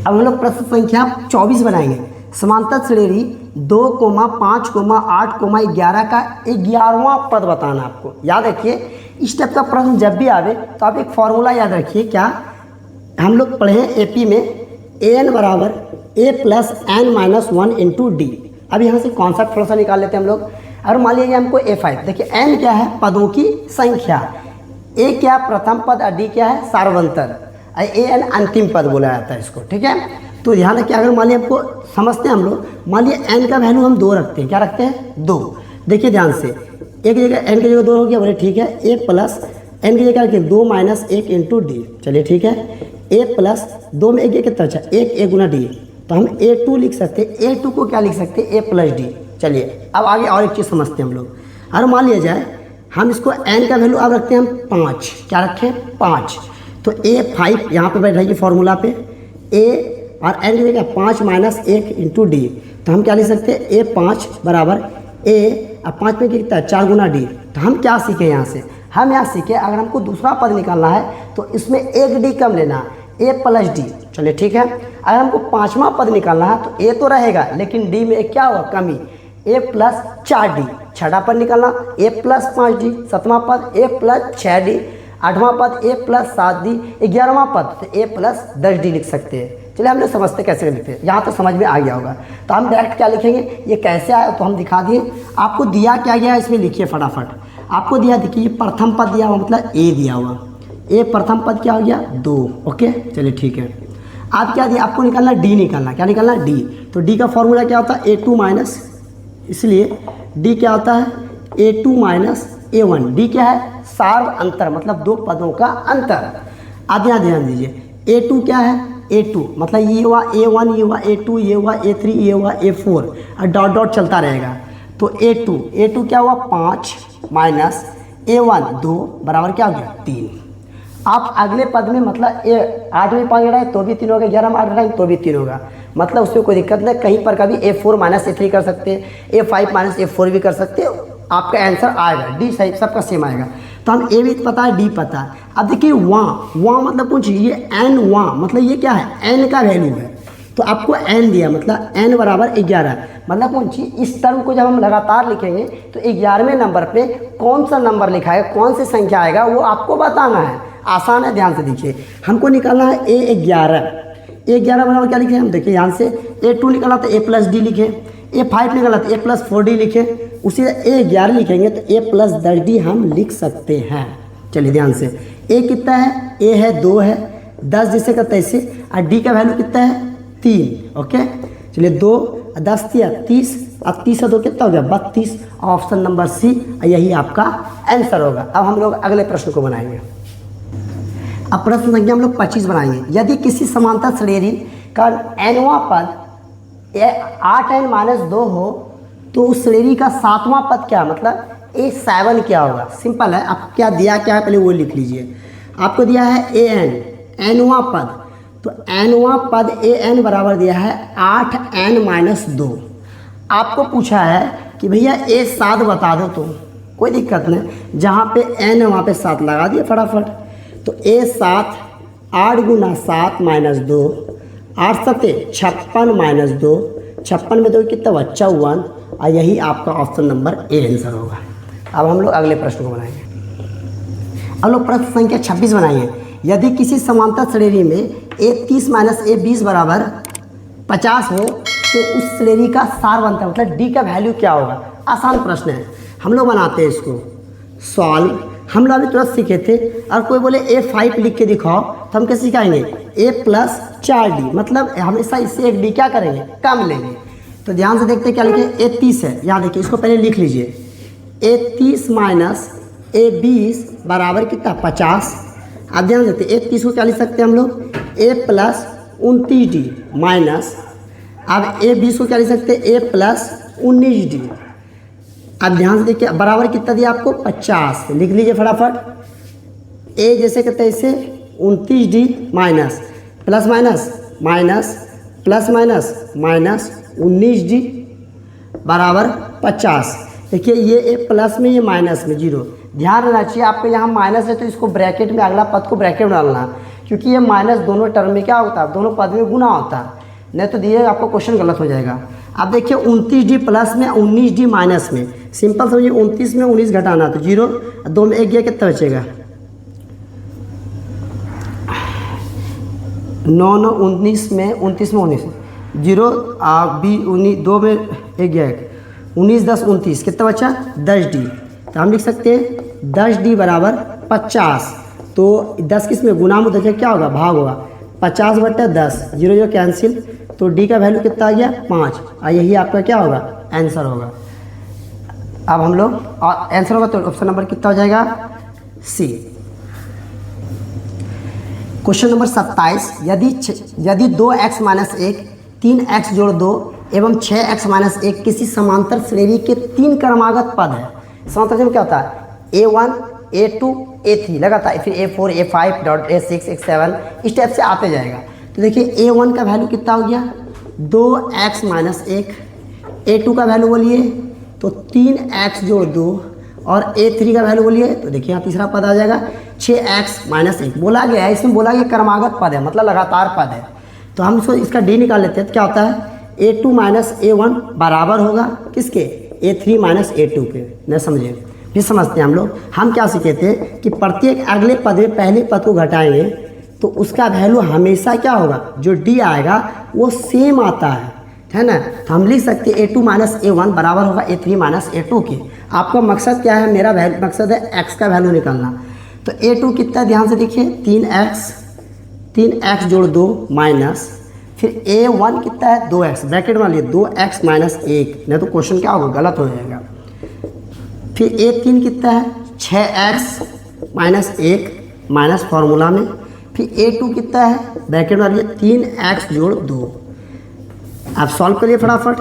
अब हम लोग प्रश्न संख्या 24 बनाएंगे। समांतर श्रेणी 2, 5, 8, 11 का 11वां पद बताना आपको। याद रखिए इस टाइप का प्रश्न जब भी आवे तो आप एक फॉर्मूला याद रखिए, क्या हम लोग पढ़े हैं एपी में, an बराबर a plus N minus 1 into D. अब यहाँ से कॉन्सेप्ट थोड़ा सा निकाल लेते हैं हम लोग। और मान लीजिए हमको a5, देखिए n क्या है, पदों की संख्या, a क्या प्रथम पद और d क्या है सार्वंतर, an अंतिम पद बोला जाता है इसको, ठीक है। तो ध्यान रखिए, अगर मान लीजिए हमको समझते हैं हम लोग, मान लीजिए n का वैल्यू हम 2 रखते हैं, क्या रखते हैं 2। देखिए ध्यान से, एक जगह n की जगह 2 हो गया, बोले ठीक है, a प्लस n की जगह रखिए 2 माइनस 1 इंटू डी, चलिए ठीक है। a प्लस 2 में 1 कितना अच्छा, 1 a गुना डी, तो हम a2 लिख सकते हैं, a2 को क्या लिख सकते हैं, a प्लस डी। चलिए अब आगे और एक चीज़ समझते हैं हम लोग। अगर मान लिया जाए हम इसको n का वैल्यू अब रखते हैं हम 5, क्या रखें 5, तो a5 यहाँ पे बैठ जाइए फॉर्मूला पे, a और n की जगह 5 माइनस 1 इंटू डी, तो हम क्या लिख सकते हैं a5 बराबर a और 5 में कितना है 4 गुना डी। तो हम क्या सीखे यहाँ से, हम यहाँ सीखे अगर हमको दूसरा पद निकालना है तो इसमें 1 डी कम लेना, a प्लस डी। चलिए ठीक है, अगर हमको 5वां पद निकालना है तो a तो रहेगा लेकिन d में क्या हुआ कमी, a प्लस 4 डी। 6वां पद निकालना a प्लस 5 डी, 7वां पद a प्लस 6 डी, 8वां पद a प्लस 7 डी, 11वां पद तो a प्लस 10 डी लिख सकते हैं। चलिए हम लोग समझते कैसे लिखते हैं, यहाँ तो समझ में आ गया होगा। तो हम डायरेक्ट क्या लिखेंगे, ये कैसे आया तो हम दिखा दिए। आपको दिया क्या गया इसमें लिखिए फटाफट। आपको दिया, देखिए प्रथम पद दिया हुआ मतलब a दिया हुआ, a प्रथम पद क्या हो गया 2, ओके चलिए ठीक है। आप क्या दिया, आपको निकालना d, निकालना क्या निकालना d, तो d का फॉर्मूला क्या होता है a2 माइनस, इसलिए d क्या होता है a2 माइनस a1। d क्या है सार्व अंतर, मतलब 2 पदों का अंतर। आप यहाँ ध्यान दीजिए, a2 क्या है a2 मतलब ये हुआ a1, ये हुआ a2, ये हुआ a3, ये हुआ a4 और डॉट डॉट चलता रहेगा। तो a2 क्या हुआ 5 माइनस a1 2 बराबर क्या हो गया 3। आप अगले पद में मतलब 8 में 5 घटाए तो भी 3 होगा, 11 में 8 घटाए तो भी 3 होगा, मतलब उसमें कोई दिक्कत नहीं। कहीं पर कभी a4 माइनस a3 कर सकते हैं, a5 माइनस a4 भी कर सकते हैं, आपका आंसर आएगा, डी सही सबका सेम आएगा। तो हम ए भी पता है, डी पता है। अब देखिए वहाँ मतलब कुछ ये एन वहाँ मतलब ये क्या है एन का वैल्यू है, तो आपको एन दिया मतलब एन बराबर 11, मतलब कौन सी इस टर्म को जब हम लगातार लिखेंगे तो 11वें नंबर पे कौन सा नंबर लिखा है, कौन सी संख्या आएगा वो आपको बताना है। आसान है, ध्यान से देखिए। हमको निकालना है a11 बराबर क्या लिखे हम, देखिए यहाँ से a2 निकाला तो a प्लस डी लिखे, a5 निकाला तो a प्लस 4d लिखे, उसी a11 लिखेंगे तो a प्लस 10d हम लिख सकते हैं। चलिए ध्यान से, a कितना है, a है 2 है, 10 जिसे का तैसे, और d का वैल्यू कितना है 3, ओके। चलिए 2 10 30 और 30 से 2 कितना हो गया 32, ऑप्शन नंबर सी यही आपका आंसर होगा। अब हम लोग अगले प्रश्न को बनाएंगे। अब प्रश्न संख्या हम लोग 25 बनाएंगे। यदि किसी समांतर श्रेणी का nवां पद 8n माइनस 2 हो तो उस श्रेणी का 7वां पद क्या, मतलब a7 क्या होगा। सिंपल है, आप क्या दिया क्या है पहले वो लिख लीजिए। आपको दिया है an nवां पद, तो nवां पद an बराबर दिया है 8n माइनस 2। आपको पूछा है कि भैया a7 बता दो, तो कोई दिक्कत नहीं, जहाँ पे n वहाँ पे 7 लगा दिए फटाफट। तो a7 8 गुना 7 माइनस 2, 8 सते 56 माइनस 2, 56 में 2 कितना हुआ 54, और यही आपका ऑप्शन नंबर ए आंसर होगा। अब हम लोग अगले प्रश्न को बनाएंगे। अब लोग प्रश्न संख्या 26 बनाएंगे। यदि किसी समांतर श्रेणी में a30 माइनस a20 बराबर 50 हो तो उस श्रेणी का सारवंतर मतलब d का वैल्यू क्या होगा। आसान प्रश्न है, हम लोग बनाते हैं इसको सॉल्व। हम लोग अभी तुरंत सीखे थे, और कोई बोले a5 लिख के दिखाओ तो हम कैसे सिखाएंगे a प्लस 4d, मतलब हमेशा इससे एक d क्या करेंगे कम लेंगे। तो ध्यान से देखते हैं क्या लिखे, a30 है, यहाँ देखिए इसको पहले लिख लीजिए, a30 माइनस a20 बराबर कितना 50। अब ध्यान देते हैं a30 को क्या लिख सकते हैं हम लोग a प्लस 29d माइनस, अब a20 को क्या लिख सकते हैं a प्लस 19d। अब ध्यान से देखिए बराबर कितना दिया आपको 50, लिख लीजिए फटाफट, a जैसे कहते हैं इसे 29d minus plus minus minus plus minus minus 19d बराबर 50। देखिए ये a प्लस में ये माइनस में 0। ध्यान रखना चाहिए आपको, यहाँ माइनस है तो इसको ब्रैकेट में अगला पद को ब्रैकेट में डालना, क्योंकि ये माइनस दोनों टर्म में क्या होता है दोनों पद में गुना होता है, नहीं तो दिए आपको क्वेश्चन गलत हो जाएगा। अब देखिए 29D प्लस में 19D माइनस में, सिंपल समझिए 29 में 19 घटाना, तो 0 2 में 1 गया, कितना बचेगा 9 9 19 में 29 में 19 0 बी 19 2 में 1 गया 19 10 29, कितना बचा 10D। तो हम लिख सकते हैं 10D बराबर 50। तो 10 किस में गुना में तो क्या होगा भाग होगा, 50 बटा 10, 0 0 कैंसिल, तो D का वैल्यू कितना आ गया 5, और यही आपका क्या होगा आंसर होगा। अब हम लोग आंसर होगा तो ऑप्शन नंबर कितना हो जाएगा सी। क्वेश्चन नंबर 27, यदि 2x माइनस 1 3x जोड़ 2 एवं 6x माइनस 1 किसी समांतर श्रेणी के 3 क्रमागत पद है। समांतर में क्या होता है A1 A2 A3 लगातार, फिर A4 A5 dot A6 A7 इस टाइप से आते जाएगा। तो देखिए A1 का वैल्यू कितना हो गया 2x माइनस 1, A2 का वैल्यू बोलिए तो 3x जोड़ 2, और A3 का वैल्यू बोलिए तो देखिए यहाँ तीसरा पद आ जाएगा 6x माइनस 1। बोला गया है, इसमें बोला गया क्रमागत पद है, मतलब लगातार पद है। तो हम इसका D निकाल लेते हैं, तो क्या होता है A2 माइनस A1 बराबर होगा किसके A3 माइनस A2 के। न समझे, फिर समझते हैं हम लोग। हम क्या सीखे थे कि प्रत्येक अगले पद में पहले पद को घटाएंगे तो उसका वैल्यू हमेशा क्या होगा, जो D आएगा वो सेम आता है ना। तो हम लिख सकते हैं A2 माइनस A1 बराबर होगा A3 माइनस A2 के। आपका मकसद क्या है, मेरा मकसद है x का वैल्यू निकालना। तो A2 कितना है ध्यान से देखिए 3x जोड़ 2 माइनस, फिर A1 कितना है 2x, ब्रैकेट में लिए 2x माइनस 1, नहीं तो क्वेश्चन क्या होगा गलत हो जाएगा। फिर A3 कितना है 6x माइनस 1 माइनस फार्मूला में, फिर A2 कितना है ब्रैकेट में लिए 3x जोड़ 2। आप सॉल्व करिए फटाफट,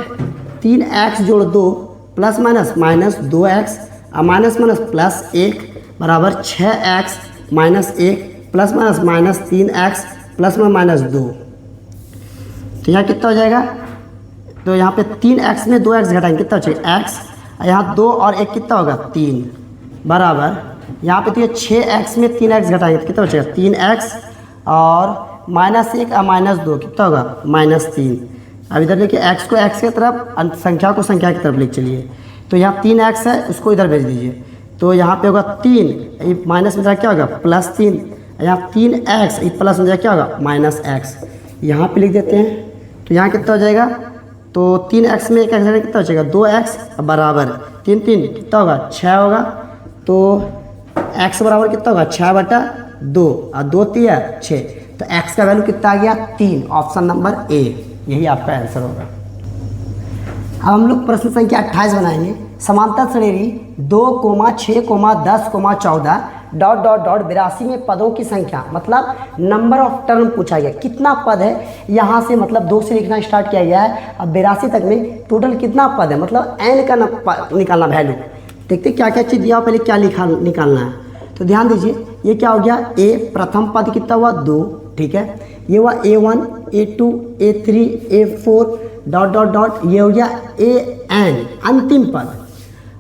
3x जोड़ 2 प्लस माइनस 2x और माइनस प्लस 1 बराबर 6x minus 1 plus minus 3x plus minus 2। तो यहाँ कितना हो जाएगा, तो यहाँ पे 3x में 2x घटाएंगे कितना बचेगा x, यहाँ 2 और 1 कितना होगा 3 बराबर, यहाँ पे तो 6x में 3x घटाएंगे तो कितना बचेगा 3x, और माइनस 1 और माइनस 2 कितना होगा माइनस 3। अब इधर देखिए x को x की तरफ, संख्या को संख्या की तरफ लिख चलिए। तो यहाँ 3x है, उसको इधर भेज दीजिए, तो यहाँ पे होगा 3, माइनस में जाए क्या होगा प्लस 3, यहाँ 3x प्लस में जाए क्या होगा माइनस x, यहाँ पे लिख देते हैं। तो यहाँ कितना हो जाएगा, तो 3x में 1x कितना बचेगा 2x बराबर 3 3 कितना होगा 6 होगा, तो x बराबर कितना होगा 6 बटा 2 और 2 3 6, तो x का वैल्यू कितना आ गया 3, ऑप्शन नंबर ए, यही आपका आंसर होगा। अब हम लोग प्रश्न संख्या 28 बनाएंगे। समांतर श्रेणी 2, 6, 10, 14 डॉट डॉट डॉट 82 में पदों की संख्या, मतलब नंबर ऑफ टर्म पूछा गया, कितना पद है यहाँ से, मतलब 2 से लिखना स्टार्ट किया गया है। अब 82 तक में टोटल कितना पद है, मतलब n का निकालना वैल्यू। देखते क्या क्या चीज़ दिया, पहले क्या निकालना है। तो ध्यान दीजिए, ये क्या हो गया a, प्रथम पद कितना हुआ 2, ठीक है, ये हुआ A1 A2 A3 A4 dot dot dot, ये हो गया AN अंतिम पद,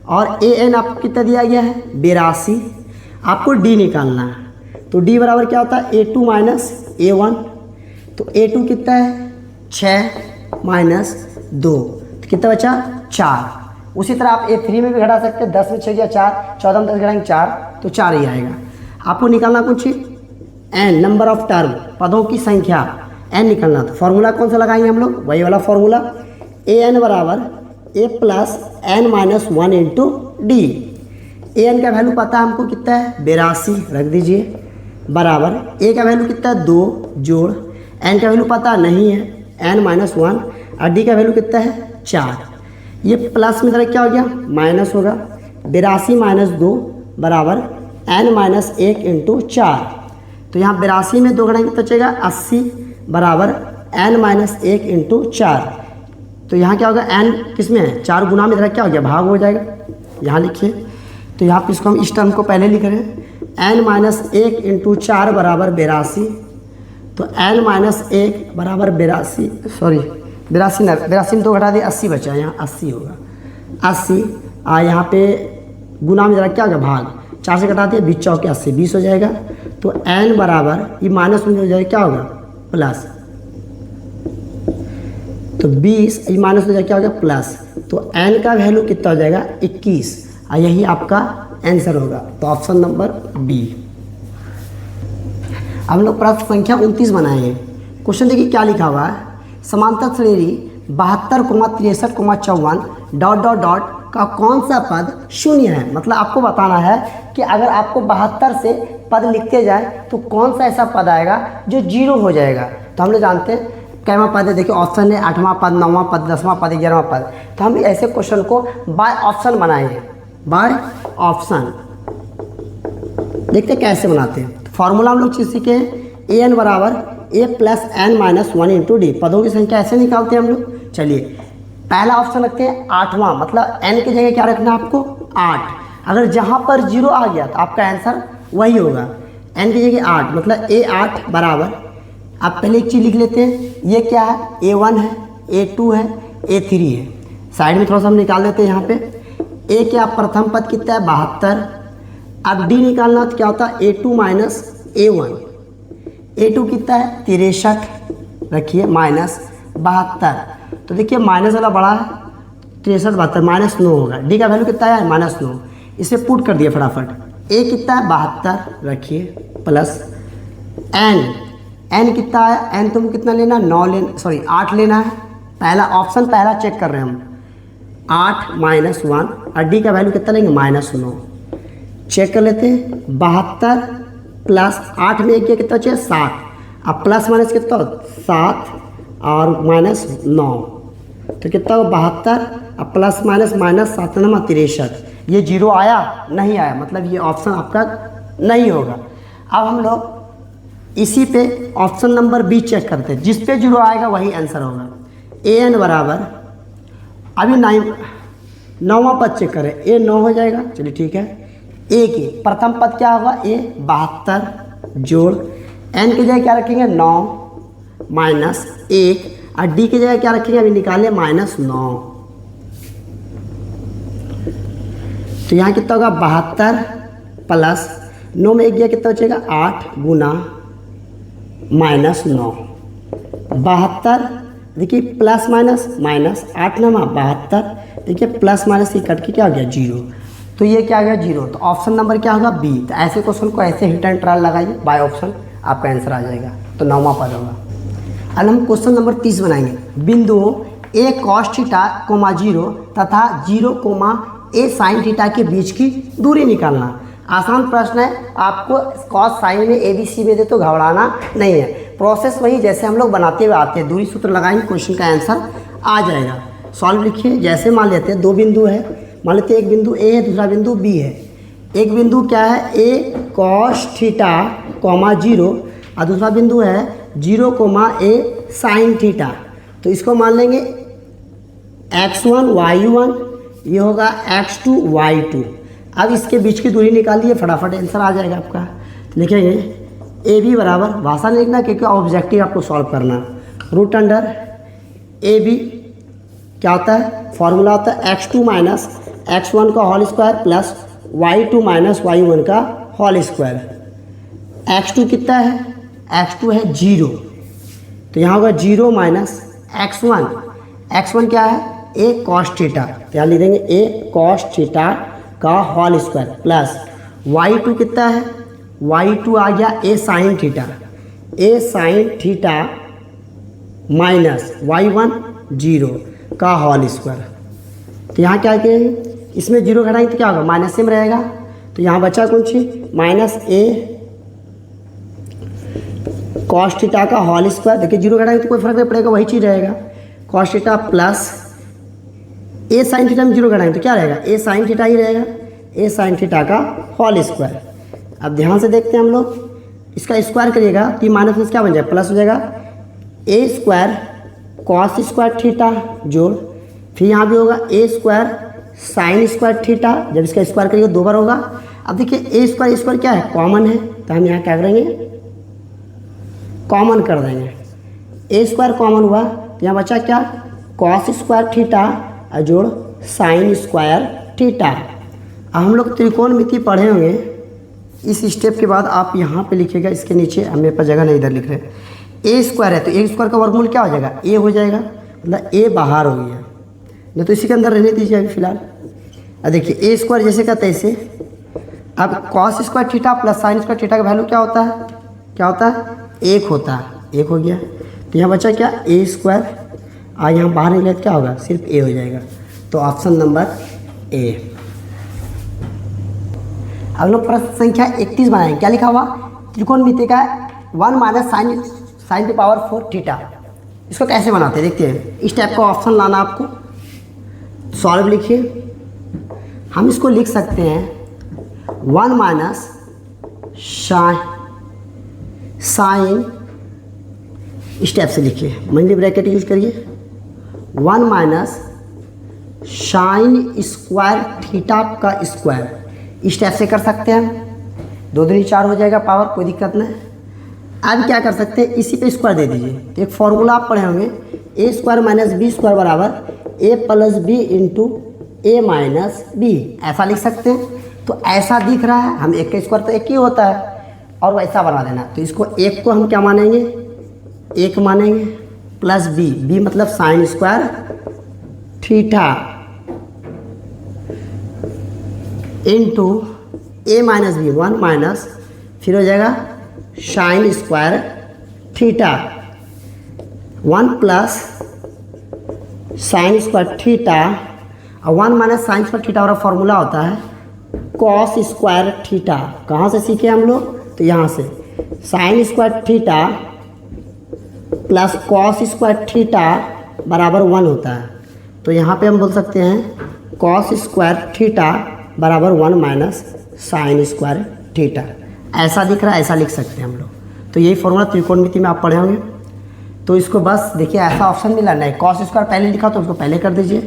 और AN आपको कितना दिया गया है 82। आपको D निकालना है, तो D बराबर क्या होता है A2 माइनस A1, तो A2 कितना है 6 माइनस 2, तो कितना बचा 4। उसी तरह आप A3 में भी घटा सकते हैं, 10 में 6 गया 4, 14 में 10 घटाएंगे 4, तो 4 ही आएगा। आपको निकालना कुछ n नंबर ऑफ टर्म, पदों की संख्या n निकालना। तो फॉर्मूला कौन सा लगाएंगे हम लोग, वही वाला फॉर्मूला an बराबर a plus n minus 1 into D. an का वैल्यू पता है हमको कितना है 82, रख दीजिए, बराबर a का वैल्यू कितना है 2 जोड़ n का वैल्यू पता नहीं है n माइनस 1, और d का वैल्यू कितना है 4। ये प्लस में तरह क्या हो गया माइनस होगा, 82 माइनस 2 बराबर n माइनस 1 इंटू 4। तो यहाँ 82 में 2 घटाएंगे तो बचेगा 80 बराबर n माइनस 1 इंटू 4। तो यहाँ क्या होगा n किस में है 4 गुना में, इधर क्या हो गया भाग हो जाएगा, यहाँ लिखिए। तो यहाँ पे इसको हम इस टर्म को पहले लिख रहे हैं, n माइनस 1 इंटू 4 बराबर 82, तो n माइनस 1 बराबर 82, सॉरी 82 में 2 घटा दिए 80 बचा, यहाँ 80 होगा 80, यहाँ पे गुना में जरा क्या होगा भाग, 4 से घटा दिए 20 चौके 80, 20 हो जाएगा। तो n बराबर ये माइनस में हो जाएगा क्या होगा प्लस, तो 20 ये माइनस हो जाएगा, क्या हो गया प्लस, तो n का वैल्यू कितना हो जाएगा 21, और यही आपका आंसर होगा। तो ऑप्शन नंबर बी। हम लोग प्रश्न संख्या 29 बनाएंगे। क्वेश्चन देखिए क्या लिखा हुआ है, समांतर श्रेणी 72,63,54 ... का कौन सा पद शून्य है। मतलब आपको बताना है कि अगर आपको 72 से पद लिखते जाए तो कौन सा ऐसा पद आएगा जो जीरो हो जाएगा। तो हम लोग जानते हैं कैवा पद है, देखिए ऑप्शन है 8वां पद, 9वां पद, 10वां पद, 11वां पद। तो हम ऐसे क्वेश्चन को बाय ऑप्शन बनाएंगे, बाय ऑप्शन। देखते कैसे बनाते हैं। फॉर्मूला हम लोग चीज सीखे, an बराबर a plus n minus 1 into D. पदों की संख्या ऐसे निकालते हैं हम लोग। चलिए पहला ऑप्शन रखते हैं 8वां, मतलब n की जगह क्या रखना है आपको 8। अगर जहाँ पर 0 आ गया तो आपका आंसर वही होगा। n की जगह 8, मतलब a8 बराबर, आप पहले एक चीज़ लिख लेते हैं, ये क्या है a1 है, a2 है, a3 है। साइड में थोड़ा सा हम निकाल लेते हैं। यहाँ पे a क्या प्रथम पद कितना है 72। अब d निकालना तो क्या होता है a2 माइनस a1। a2 कितना है 63, रखिए माइनस 72। तो देखिए माइनस वाला बड़ा है 63, 72 माइनस 9 होगा। डी का वैल्यू कितना है -9, इसे पुट कर दिया फटाफट। ए कितना है 72, रखिए प्लस एन कितना है, एन तुमको कितना लेना 8 लेना है। पहला ऑप्शन पहला चेक कर रहे हैं हम, 8 माइनस 1, और डी का वैल्यू कितना लेंगे -9। चेक कर लेते हैं 72 प्लस 8 में एक कितना चाहिए 7, अब प्लस माइनस कितना 7 और माइनस 9, तो कितना होगा 72, अब प्लस माइनस माइनस 7 × 63। ये 0 आया नहीं आया, मतलब ये ऑप्शन आपका नहीं होगा। अब हम लोग इसी पे ऑप्शन नंबर बी चेक करते हैं, जिस पे 0 आएगा वही आंसर होगा। an बराबर, अभी 9वां पद चेक करें, a 9 हो जाएगा। चलिए ठीक है, a की प्रथम पद क्या होगा a 72 जोड़ n की जगह क्या रखेंगे 9 माइनस 1, और डी की जगह क्या रखेंगे अभी निकाले -9। तो यहाँ कितना होगा 72 प्लस 9 में एक गया कितना बचेगा 8 गुना -9। 72 देखिए प्लस माइनस माइनस 8 × 72, देखिए प्लस माइनस ही कट के क्या हो गया 0। तो ये क्या आ गया 0। तो ऑप्शन नंबर क्या होगा बी। तो ऐसे क्वेश्चन को ऐसे हिट एंड ट्रायल लगाइए, बाय ऑप्शन आपका आंसर आ जाएगा। तो 9वां पद होगा। अब हम क्वेश्चन नंबर 30 बनाएंगे। बिंदुओं a cos थीटा, 0 तथा 0, a sin थीटा के बीच की दूरी निकालना। आसान प्रश्न है, आपको cos sin में ABC में दे तो घबराना नहीं है। प्रोसेस वही जैसे हम लोग बनाते हुए आते हैं, दूरी सूत्र लगाएंगे, क्वेश्चन का आंसर आ जाएगा। सॉल्व लिखिए। जैसे मान लेते हैं 2 बिंदु है, मान लेते हैं एक बिंदु A है, दूसरा बिंदु B है। एक बिंदु क्या है a cos थीटा, 0, और दूसरा बिंदु है 0, a sin थीटा। तो इसको मान लेंगे x1 y1, ये होगा x2 y2। अब इसके बीच की दूरी निकालिए, फटाफट आंसर आ जाएगा आपका। तो लिखेंगे ए बी बराबर, भाषा नहीं लिखना क्योंकि ऑब्जेक्टिव आपको सॉल्व करना, रूट अंडर ए बी क्या होता है, फॉर्मूला होता है x2 माइनस x1 का whole square plus y2 minus y1 का होल स्क्वायर। x2 कितना है, x2 है 0, तो यहाँ होगा 0 माइनस x1 क्या है a cos थीटा, तो यहाँ लिख देंगे a cos थीटा का होल स्क्वायर प्लस y2 कितना है, y2 आ गया a sin theta minus y1 0 का होल स्क्वायर। तो यहाँ क्या कहेंगे, इसमें 0 घटाएंगे तो क्या होगा माइनस में रहेगा। तो यहाँ बचा कौन सी माइनस a cos थीटा का होल स्क्वायर। देखिए 0 घटाएंगे तो कोई फर्क नहीं पड़ेगा, वही चीज़ रहेगा cos theta plus a sin theta में 0 घटाएंगे तो क्या रहेगा a sin थीटा ही रहेगा, a sin थीटा का होल स्क्वायर। अब ध्यान से देखते हैं हम लोग, इसका स्क्वायर करिएगा तो माइनस में क्या बन जाएगा प्लस हो जाएगा a square cos square theta जोड़, फिर यहाँ भी होगा a square sin square theta, जब इसका स्क्वायर करिएगा 2 बार होगा। अब देखिए a स्क्वायर क्या है कॉमन है, तो हम यहाँ क्या करेंगे कॉमन कर देंगे, a स्क्वायर कॉमन हुआ तो यहाँ बचा क्या cos स्क्वायर थीटा जोड़ sin स्क्वायर थीटा। अब हम लोग त्रिकोणमिति पढ़े होंगे, इस स्टेप के बाद आप यहाँ पे लिखिएगा, इसके नीचे मेरे पास जगह नहीं इधर लिख रहे, a स्क्वायर है तो a स्क्वायर का वर्गमूल क्या हो जाएगा a हो जाएगा, मतलब ए बाहर हो गया, नहीं तो इसी के अंदर रहने दीजिए अभी फिलहाल। अब देखिए ए स्क्वायर जैसे का तैसे, अब cos square theta plus sine square theta का वैल्यू क्या होता है, क्या होता है, एक होता है, एक हो गया। तो यहाँ बचा क्या, ए स्क्वायर, और यहाँ बाहर निकले तो क्या होगा, सिर्फ ए हो जाएगा। तो ऑप्शन नंबर ए। अब लोग प्रश्न संख्या 31 बनाएंगे। क्या लिखा हुआ, त्रिकोणमिति का 1 minus sign to power 4 theta. इसको कैसे बनाते हैं देखते हैं। इस टाइप का ऑप्शन लाना आपको, सॉल्व लिखिए। हम इसको लिख सकते हैं 1 माइनस साइन, इस टाइप से लिखिए, मल्टी ब्रैकेट यूज करिए। 1 माइनस साइन स्क्वायर थीटा का स्क्वायर, इस टाइप से कर सकते हैं हम। 2 दूनी 4 हो जाएगा पावर, कोई दिक्कत नहीं। अब क्या कर सकते हैं, इसी पे स्क्वायर दे दीजिए। तो एक फॉर्मूला आप पढ़े होंगे, ए स्क्वायर माइनस बी स्क्वायर बराबर ए प्लस बी इंटू ए माइनस बी, ऐसा लिख सकते हैं। तो ऐसा दिख रहा है, हम एक का स्क्वायर तो एक ही होता है, और वैसा बना देना। तो इसको एक को हम क्या मानेंगे, एक मानेंगे, प्लस बी, बी मतलब साइन स्क्वायर थीटा इंटू ए माइनस बी, 1 माइनस, फिर हो जाएगा sine square theta, 1 plus sine square theta, और 1 माइनस साइन स्क्वायर थीटा वाला फॉर्मूला होता है कॉस स्क्वायर थीटा। कहाँ से सीखे हम लोग, तो यहाँ से, sine square theta plus cos square theta बराबर 1 होता है। तो यहाँ पे हम बोल सकते हैं कॉस स्क्वायर थीटा बराबर 1 माइनस साइन स्क्वायर थीटा। ऐसा दिख रहा है, ऐसा लिख सकते हैं हम लोग। तो यही फॉर्मूला त्रिकोणमिति में आप पढ़े होंगे। तो इसको बस देखिए, ऐसा ऑप्शन मिला नहीं, कॉस स्क्वायर पहले लिखा तो उसको पहले कर दीजिए।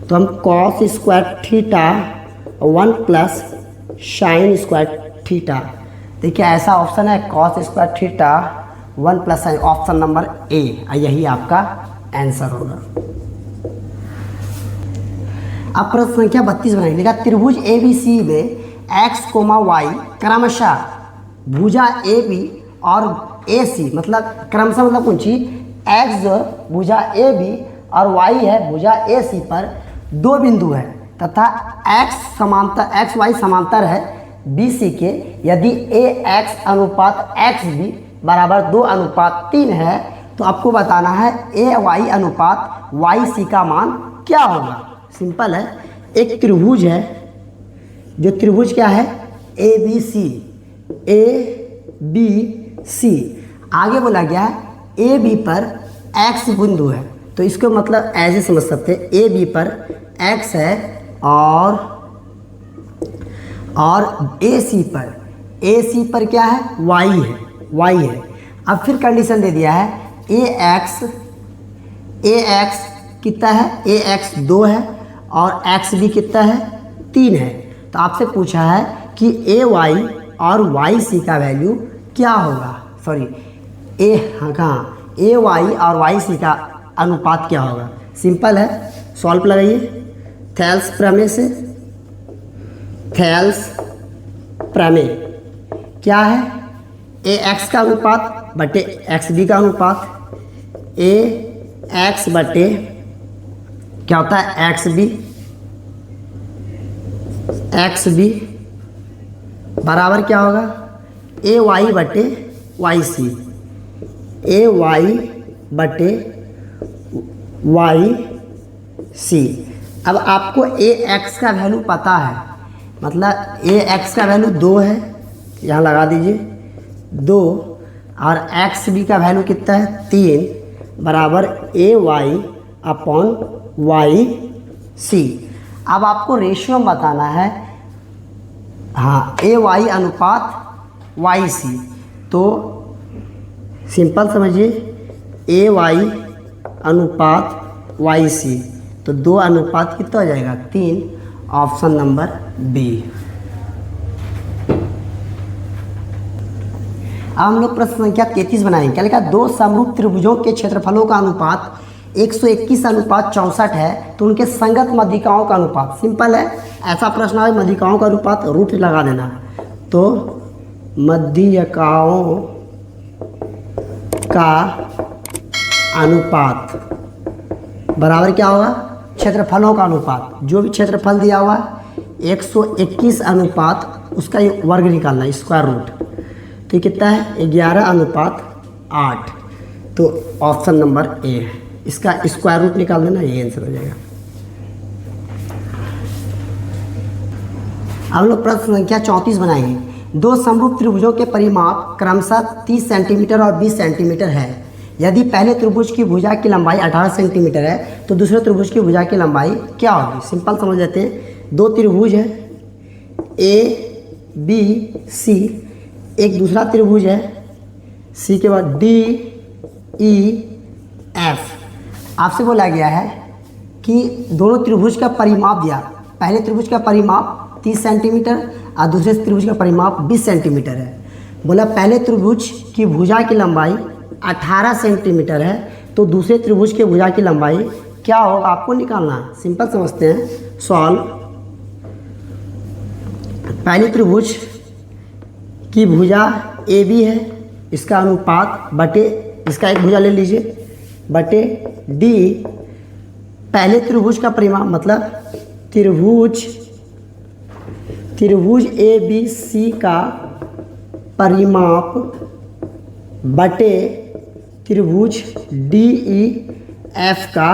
तो हम cos square theta 1 plus sine square theta, देखिए ऐसा ऑप्शन है cos square theta 1 plus sign, option number A, यही आपका आंसर होगा। अब प्रश्न संख्या 32 बनाएंगे। लिखा त्रिभुज ए बी सी में x, y क्रमशः भुजा ए बी और ए सी, मतलब क्रमशः मतलब कौन चीज, x भुजा ए बी और y है भुजा ए सी पर 2 बिंदु है तथा x y समांतर है बी सी के, यदि ए एक्स अनुपात एक्स बी बराबर 2:3 है, तो आपको बताना है ए वाई अनुपात वाई सी का मान क्या होगा। सिंपल है, एक त्रिभुज है, जो त्रिभुज क्या है, A B C, A B C, आगे बोला गया है ए बी पर एक्स बिंदु है, तो इसको मतलब ऐसे समझ सकते हैं, ए बी पर एक्स है और ए सी पर क्या है, वाई है। अब फिर कंडीशन दे दिया है ए एक्स कितना है, ए एक्स 2 है और एक्स भी कितना है, 3 है। तो आपसे पूछा है कि ए वाई और वाई सी का वैल्यू क्या होगा, ए वाई और वाई सी का अनुपात क्या होगा। सिंपल है, सॉल्व लगाइए थेल्स प्रमेय से। थेल्स प्रमेय क्या है, ए एक्स का अनुपात बटे एक्स बी का अनुपात, ए एक्स बटे क्या होता है एक्स बी बराबर क्या होगा, ए वाई बटे वाई सी, ए वाई बटे वाई सी। अब आपको ए एक्स का वैल्यू पता है, मतलब ए एक्स का वैल्यू 2 है, यहाँ लगा दीजिए 2, और एक्स बी का वैल्यू कितना है 3, बराबर ए वाई अपॉन वाई सी। अब आपको रेशियो बताना है, हाँ, ए वाई अनुपात वाई सी। तो सिंपल समझिए, ए वाई अनुपात वाई सी, तो 2 अनुपात कितना हो जाएगा 3, ऑप्शन नंबर बी। अब हम लोग प्रश्न संख्या 33 बनाएंगे। क्या लिखा, 2 समरूप त्रिभुजों के क्षेत्रफलों का अनुपात 121:64 है, तो उनके संगत मध्यिकाओं का अनुपात। सिंपल है, ऐसा प्रश्न है, मध्यिकाओं का अनुपात रूट लगा देना। तो मध्यिकाओं का अनुपात बराबर क्या होगा, क्षेत्रफलों का अनुपात, जो भी क्षेत्रफल दिया हुआ 121 अनुपात उसका ये वर्ग निकालना है, स्क्वायर रूट। तो ये कितना है, 11:8। तो ऑप्शन नंबर ए है, इसका स्क्वायर रूट निकाल देना, ये आंसर हो जाएगा। हम लोग प्रश्न संख्या 34 बनाएंगे। दो समरूप त्रिभुजों के परिमाप क्रमशः 30 सेंटीमीटर और 20 सेंटीमीटर है। यदि पहले त्रिभुज की भुजा की लंबाई 18 सेंटीमीटर है तो दूसरे त्रिभुज की भुजा की लंबाई क्या होगी। सिंपल समझ लेते हैं। दो त्रिभुज है ए बी सी, एक दूसरा त्रिभुज है सी के बाद डी ई एफ। आपसे बोला गया है कि दोनों त्रिभुज का परिमाप दिया, पहले त्रिभुज का परिमाप 30 सेंटीमीटर और दूसरे त्रिभुज का परिमाप 20 सेंटीमीटर है। बोला पहले त्रिभुज की भुजा की लंबाई 18 सेंटीमीटर है तो दूसरे त्रिभुज के भुजा की लंबाई क्या होगा, आपको निकालना है। सिंपल समझते हैं, सॉल्व। पहले त्रिभुज की भुजा ए बी है, इसका अनुपात बटे, इसका एक भुजा ले लीजिए, बटे डी पहले त्रिभुज का परिमाप, मतलब त्रिभुज ए बी सी का परिमाप बटे त्रिभुज डी ई एफ का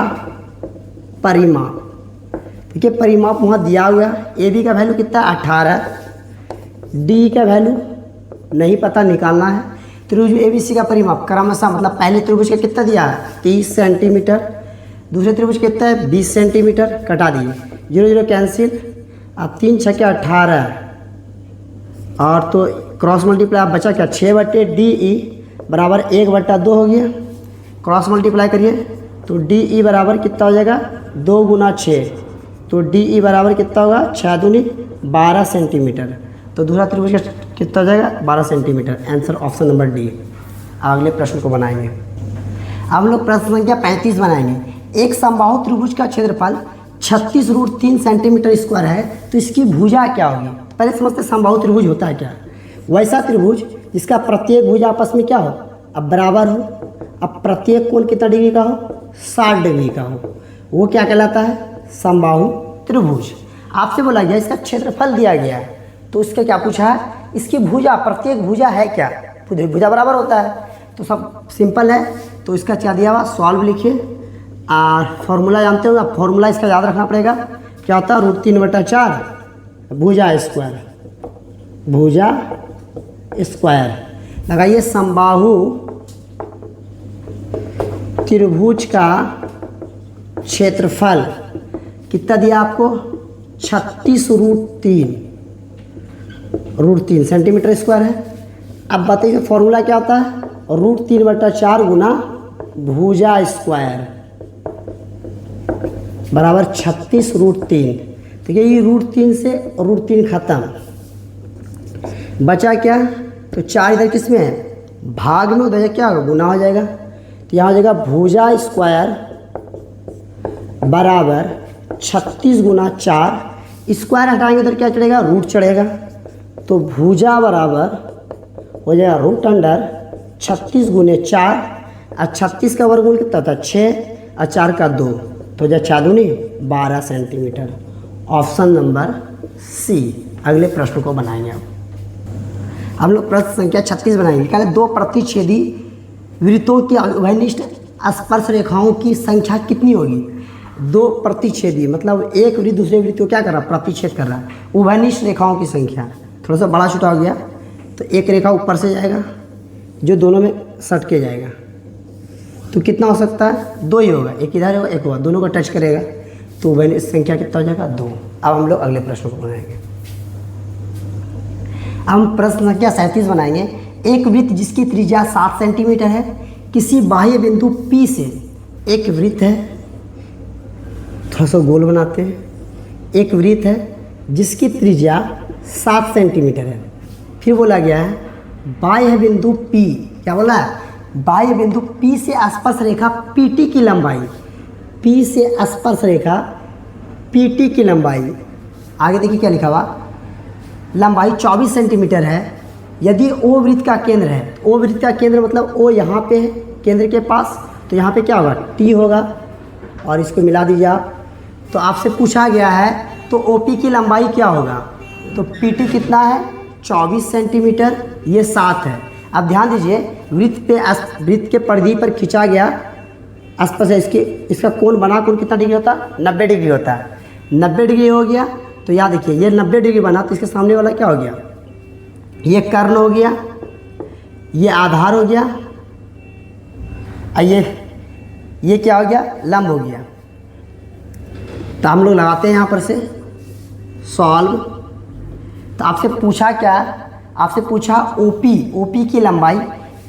परिमाप। ठीक है, परिमाप वहाँ दिया हुआ है। ए बी का वैल्यू कितना, 18, डी का वैल्यू नहीं पता, निकालना है। त्रिभुज ए बी सी का परिमाप क्रमशः, मतलब पहले त्रिभुज का कितना दिया है 30 सेंटीमीटर, दूसरे त्रिभुज कितना है 20 सेंटीमीटर, कटा दिए, 0 0 कैंसिल, अब 3 6 के 18 और तो क्रॉस मल्टीप्लाई बचा क्या, 6 बटे डी ई बराबर 1/2 हो गया। क्रॉस मल्टीप्लाई करिए तो डी ई बराबर कितना हो जाएगा, 2 × 6, तो डी ई बराबर कितना होगा, 6 दूनी 12 सेंटीमीटर। तो दूसरा त्रिभुज का कितना हो जाएगा, 12 centimetre. Answer option number D. अगले प्रश्न को बनाएंगे। अब हम लोग प्रश्न संख्या 35 बनाएंगे। एक समबाहु त्रिभुज का क्षेत्रफल 36√3 सेंटीमीटर स्क्वायर है तो इसकी भुजा क्या होगी। पहले समझते समबाहु त्रिभुज होता है क्या। वैसा त्रिभुज जिसका प्रत्येक भुजा आपस में क्या हो, अब बराबर हो, अब प्रत्येक कोण कितना डिग्री का हो, 60 डिग्री का हो, वो क्या कहलाता है, समबाहु त्रिभुज। आपसे बोला गया इसका क्षेत्रफल दिया गया है तो उसका क्या पूछा है, इसकी भुजा, प्रत्येक भुजा है क्या, भुजा बराबर होता है तो सब सिंपल है। तो इसका क्या दिया हुआ, सॉल्व लिखिए और फॉर्मूला जानते हो, फॉर्मूला इसका याद रखना पड़ेगा, क्या होता है, √3/4 भुजा स्क्वायर, भुजा स्क्वायर। लगाइए समबाहु त्रिभुज का क्षेत्रफल कितना दिया आपको, 36√3 सेंटीमीटर स्क्वायर है। अब बताइए फॉर्मूला क्या होता है, √3/4 गुना भुजा स्क्वायर बराबर 36√3। ठीक है, ये √3 से √3 खत्म, बचा क्या, तो 4 इधर किस में है, भाग में, उधर क्या होगा, गुना हो जाएगा। तो यहाँ हो जाएगा भुजा स्क्वायर बराबर 36 × 4, स्क्वायर हटाएंगे उधर क्या चढ़ेगा, रूट चढ़ेगा, तो भुजा बराबर हो जाएगा √36 × 4 और 36 का वर्गमूल कितना था, 6 और 4 का 2, तो जा 4 दूनी 12 सेंटीमीटर। Option number C. अगले प्रश्न को बनाएंगे हम लोग प्रश्न संख्या 36 बनाएंगे। क्या है, दो प्रतिच्छेदी वृत्तों की अभिनिष्ट स्पर्श रेखाओं की संख्या कितनी होगी। दो प्रतिच्छेदी मतलब एक वृत्त दूसरे वृत्त को क्या कर रहा है, प्रतिच्छेद कर रहा है। उभयनिष्ठ रेखाओं की संख्या, थोड़ा सा बड़ा छोटा हो गया तो एक रेखा ऊपर से जाएगा जो दोनों में सट के जाएगा, तो कितना हो सकता है, 2 ही होगा, एक इधर होगा एक होगा, दोनों को टच करेगा तो उभयनिष्ठ संख्या कितना हो जाएगा, 2। अब हम लोग अगले प्रश्न को बनाएंगे। हम प्रश्न संख्या 37 बनाएंगे। एक वृत्त जिसकी त्रिज्या 7 सेंटीमीटर है, किसी बाह्य बिंदु P से, एक वृत्त है, थोड़ा सा गोल बनाते हैं, एक वृत्त है जिसकी त्रिज्या 7 सेंटीमीटर है। फिर बोला गया है बाह्य बिंदु P, क्या बोला है, बाह्य बिंदु P से स्पर्श रेखा PT की लंबाई, P से स्पर्श रेखा PT की लंबाई, आगे देखिए क्या लिखा हुआ, लंबाई 24 सेंटीमीटर है। यदि O वृत्त का केंद्र है, O वृत्त का केंद्र मतलब O यहाँ पे है केंद्र के पास, तो यहाँ पे क्या होगा, T होगा, और इसको मिला दीजिए आप। तो आपसे पूछा गया है तो OP की लंबाई क्या होगा, तो PT कितना है 24 सेंटीमीटर, ये 7 है। अब ध्यान दीजिए वृत्त के परिधि पर खींचा गया स्पर्श है, इसका कोण बना कोण कितना डिग्री होता है 90 डिग्री होता है। 90 डिग्री हो गया तो याद देखिए ये 90 डिग्री बना तो इसके सामने वाला क्या हो गया, ये कर्ण हो गया, ये आधार हो गया, और ये क्या हो गया लंब हो गया। तो हम लोग लगाते हैं यहाँ पर से सॉल्व। तो आपसे पूछा क्या, आपसे पूछा OP की लंबाई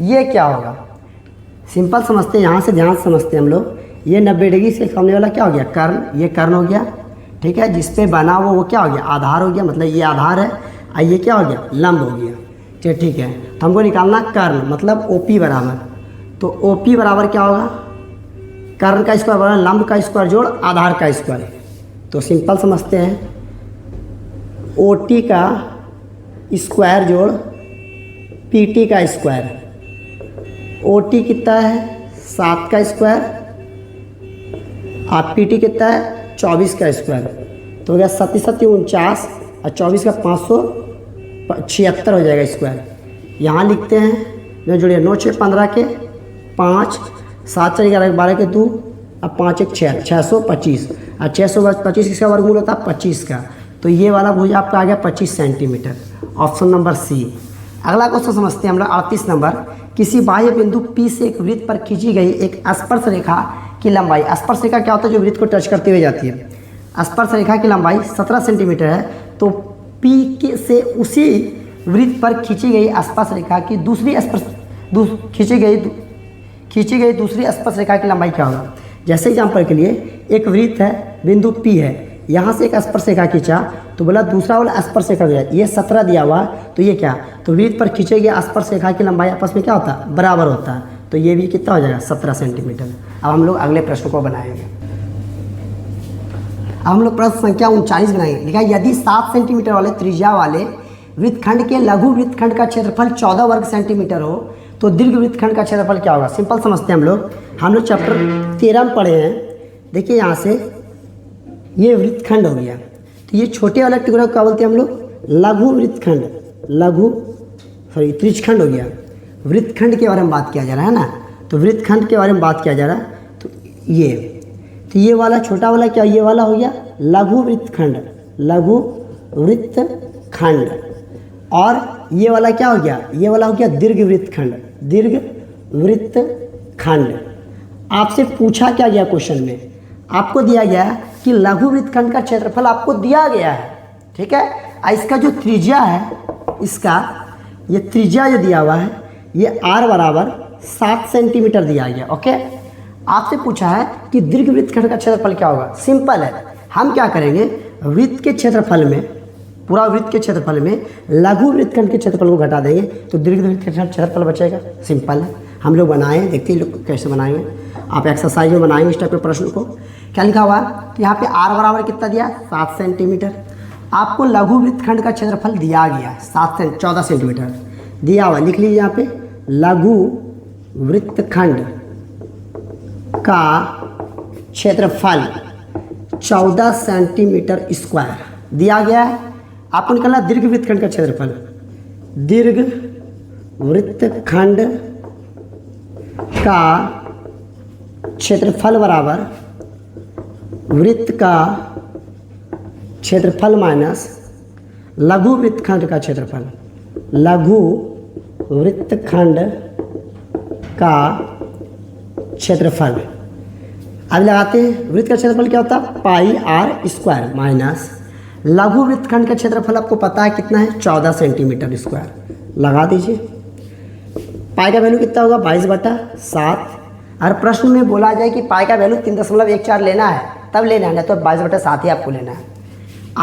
ये क्या होगा, सिंपल समझते हैं, यहाँ से ध्यान समझते हैं हम लोग। ये 90 डिग्री से सामने वाला क्या हो गया कर्ण, ये कर्ण हो गया, ठीक है, जिस पे बना वो क्या हो गया आधार हो गया, मतलब ये आधार है, और ये क्या हो गया लंब हो गया। चलिए ठीक है, तो हमको निकालना कर्ण मतलब OP बराबर, तो OP बराबर क्या होगा कर्ण का स्क्वायर बराबर लंब का स्क्वायर जोड़ आधार का स्क्वायर। तो सिंपल समझते हैं OT का स्क्वायर जोड़ PT का स्क्वायर, OT कितना है 7 का स्क्वायर और PT कितना है 24 का स्क्वायर, तो हो गया 7 7 49 और 24 का 576 हो जाएगा स्क्वायर। यहाँ लिखते हैं जो जुड़िए 9 6 15 के 5 7 4 11 12 के 2 और 5 1 6 625 और 625 किसका वर्गमूल होता है 25 का। तो ये वाला भुजा आपका आ गया 25 सेंटीमीटर, ऑप्शन नंबर सी। अगला क्वेश्चन समझते हैं हम लोग 38 नंबर। किसी बाह्य बिंदु P से एक वृत्त पर खींची गई एक स्पर्श रेखा की लंबाई, स्पर्श रेखा क्या होता है जो वृत्त को टच करते हुए जाती है, स्पर्श रेखा की लंबाई 17 सेंटीमीटर है। तो P से उसी वृत्त पर खींची गई स्पर्श रेखा की खींची गई दूसरी स्पर्श रेखा की लंबाई क्या होगा। जैसे एग्जाम्पल के लिए एक वृत्त है, बिंदु P है, यहाँ से एक स्पर्श रेखा खींचा तो बोला दूसरा वाला स्पर्श रेखा दिया, ये 17 दिया हुआ, तो ये क्या, तो वृत्त पर खींचे गए स्पर्श रेखा की लंबाई आपस में क्या होता है बराबर होता है, तो ये भी कितना हो जाएगा 17 सेंटीमीटर। अब हम लोग अगले प्रश्न को बनाएंगे। अब हम लोग प्रश्न संख्या 39 बनाएंगे। लिखा यदि 7 सेंटीमीटर वाले त्रिज्या वाले वृत्तखंड के लघु वृत्तखंड का क्षेत्रफल 14 वर्ग सेंटीमीटर हो तो दीर्घ वृत्तखंड का क्षेत्रफल क्या होगा। सिंपल समझते हैं हम लोग चैप्टर 13 में पढ़े हैं। देखिए यहाँ से ये वृत्तखंड हो गया, तो ये छोटे वाला टुकड़ा क्या बोलते हैं हम लोग लघु वृत्तखंड, त्रिज्यखंड हो गया। वृत्तखंड के बारे में बात किया जा रहा है ना, तो वृत्तखंड के बारे में बात किया जा रहा है। तो ये वाला छोटा वाला क्या, ये वाला हो गया लघु वृत्तखंड, और ये वाला क्या हो गया, ये वाला हो गया दीर्घ वृत्तखंड। आपसे पूछा क्या गया क्वेश्चन में, आपको दिया गया कि लघु वृत्तखंड का क्षेत्रफल आपको दिया गया है, ठीक है। इसका जो त्रिज्या है, इसका ये त्रिज्या जो दिया हुआ है ये R बराबर 7 सेंटीमीटर दिया गया, ओके। आपसे पूछा है कि दीर्घ वृत्तखंड का क्षेत्रफल क्या होगा। सिंपल है, हम क्या करेंगे वृत्त के क्षेत्रफल में, पूरा वृत्त के क्षेत्रफल में लघु वृत्तखंड के क्षेत्रफल को घटा देंगे तो दीर्घ वृत्त का क्षेत्रफल बचेगा। सिंपल है, हम लोग बनाए, देखते हैं लोग कैसे बनाएंगे। आप एक्सरसाइज में बनाएंगे इस टाइप के प्रश्न को। क्या लिखा हुआ है, तो यहाँ पे R बराबर कितना दिया 7 सेंटीमीटर। आपको लघु वृत्तखंड का क्षेत्रफल दिया गया 14 सेंटीमीटर दिया हुआ, लिख लीजिए यहाँ पे लघु वृत्तखंड का क्षेत्रफल 14 सेंटीमीटर स्क्वायर दिया गया है। आपको निकालना दीर्घ वृत्तखंड का क्षेत्रफल, दीर्घ वृत्तखंड का क्षेत्रफल बराबर वृत्त का क्षेत्रफल माइनस लघु वृत्तखंड का क्षेत्रफल, लघु वृत्तखंड का क्षेत्रफल। अब लगाते हैं वृत्त का क्षेत्रफल क्या होता है पाई R स्क्वायर माइनस लघु वृत्तखंड का क्षेत्रफल आपको पता है कितना है 14 सेंटीमीटर स्क्वायर। लगा दीजिए, पाई का वैल्यू कितना होगा 22/7। हर प्रश्न में बोला जाए कि पाई का वैल्यू 3.14 लेना है तब लेना है, तो 22/7 ही आपको लेना है।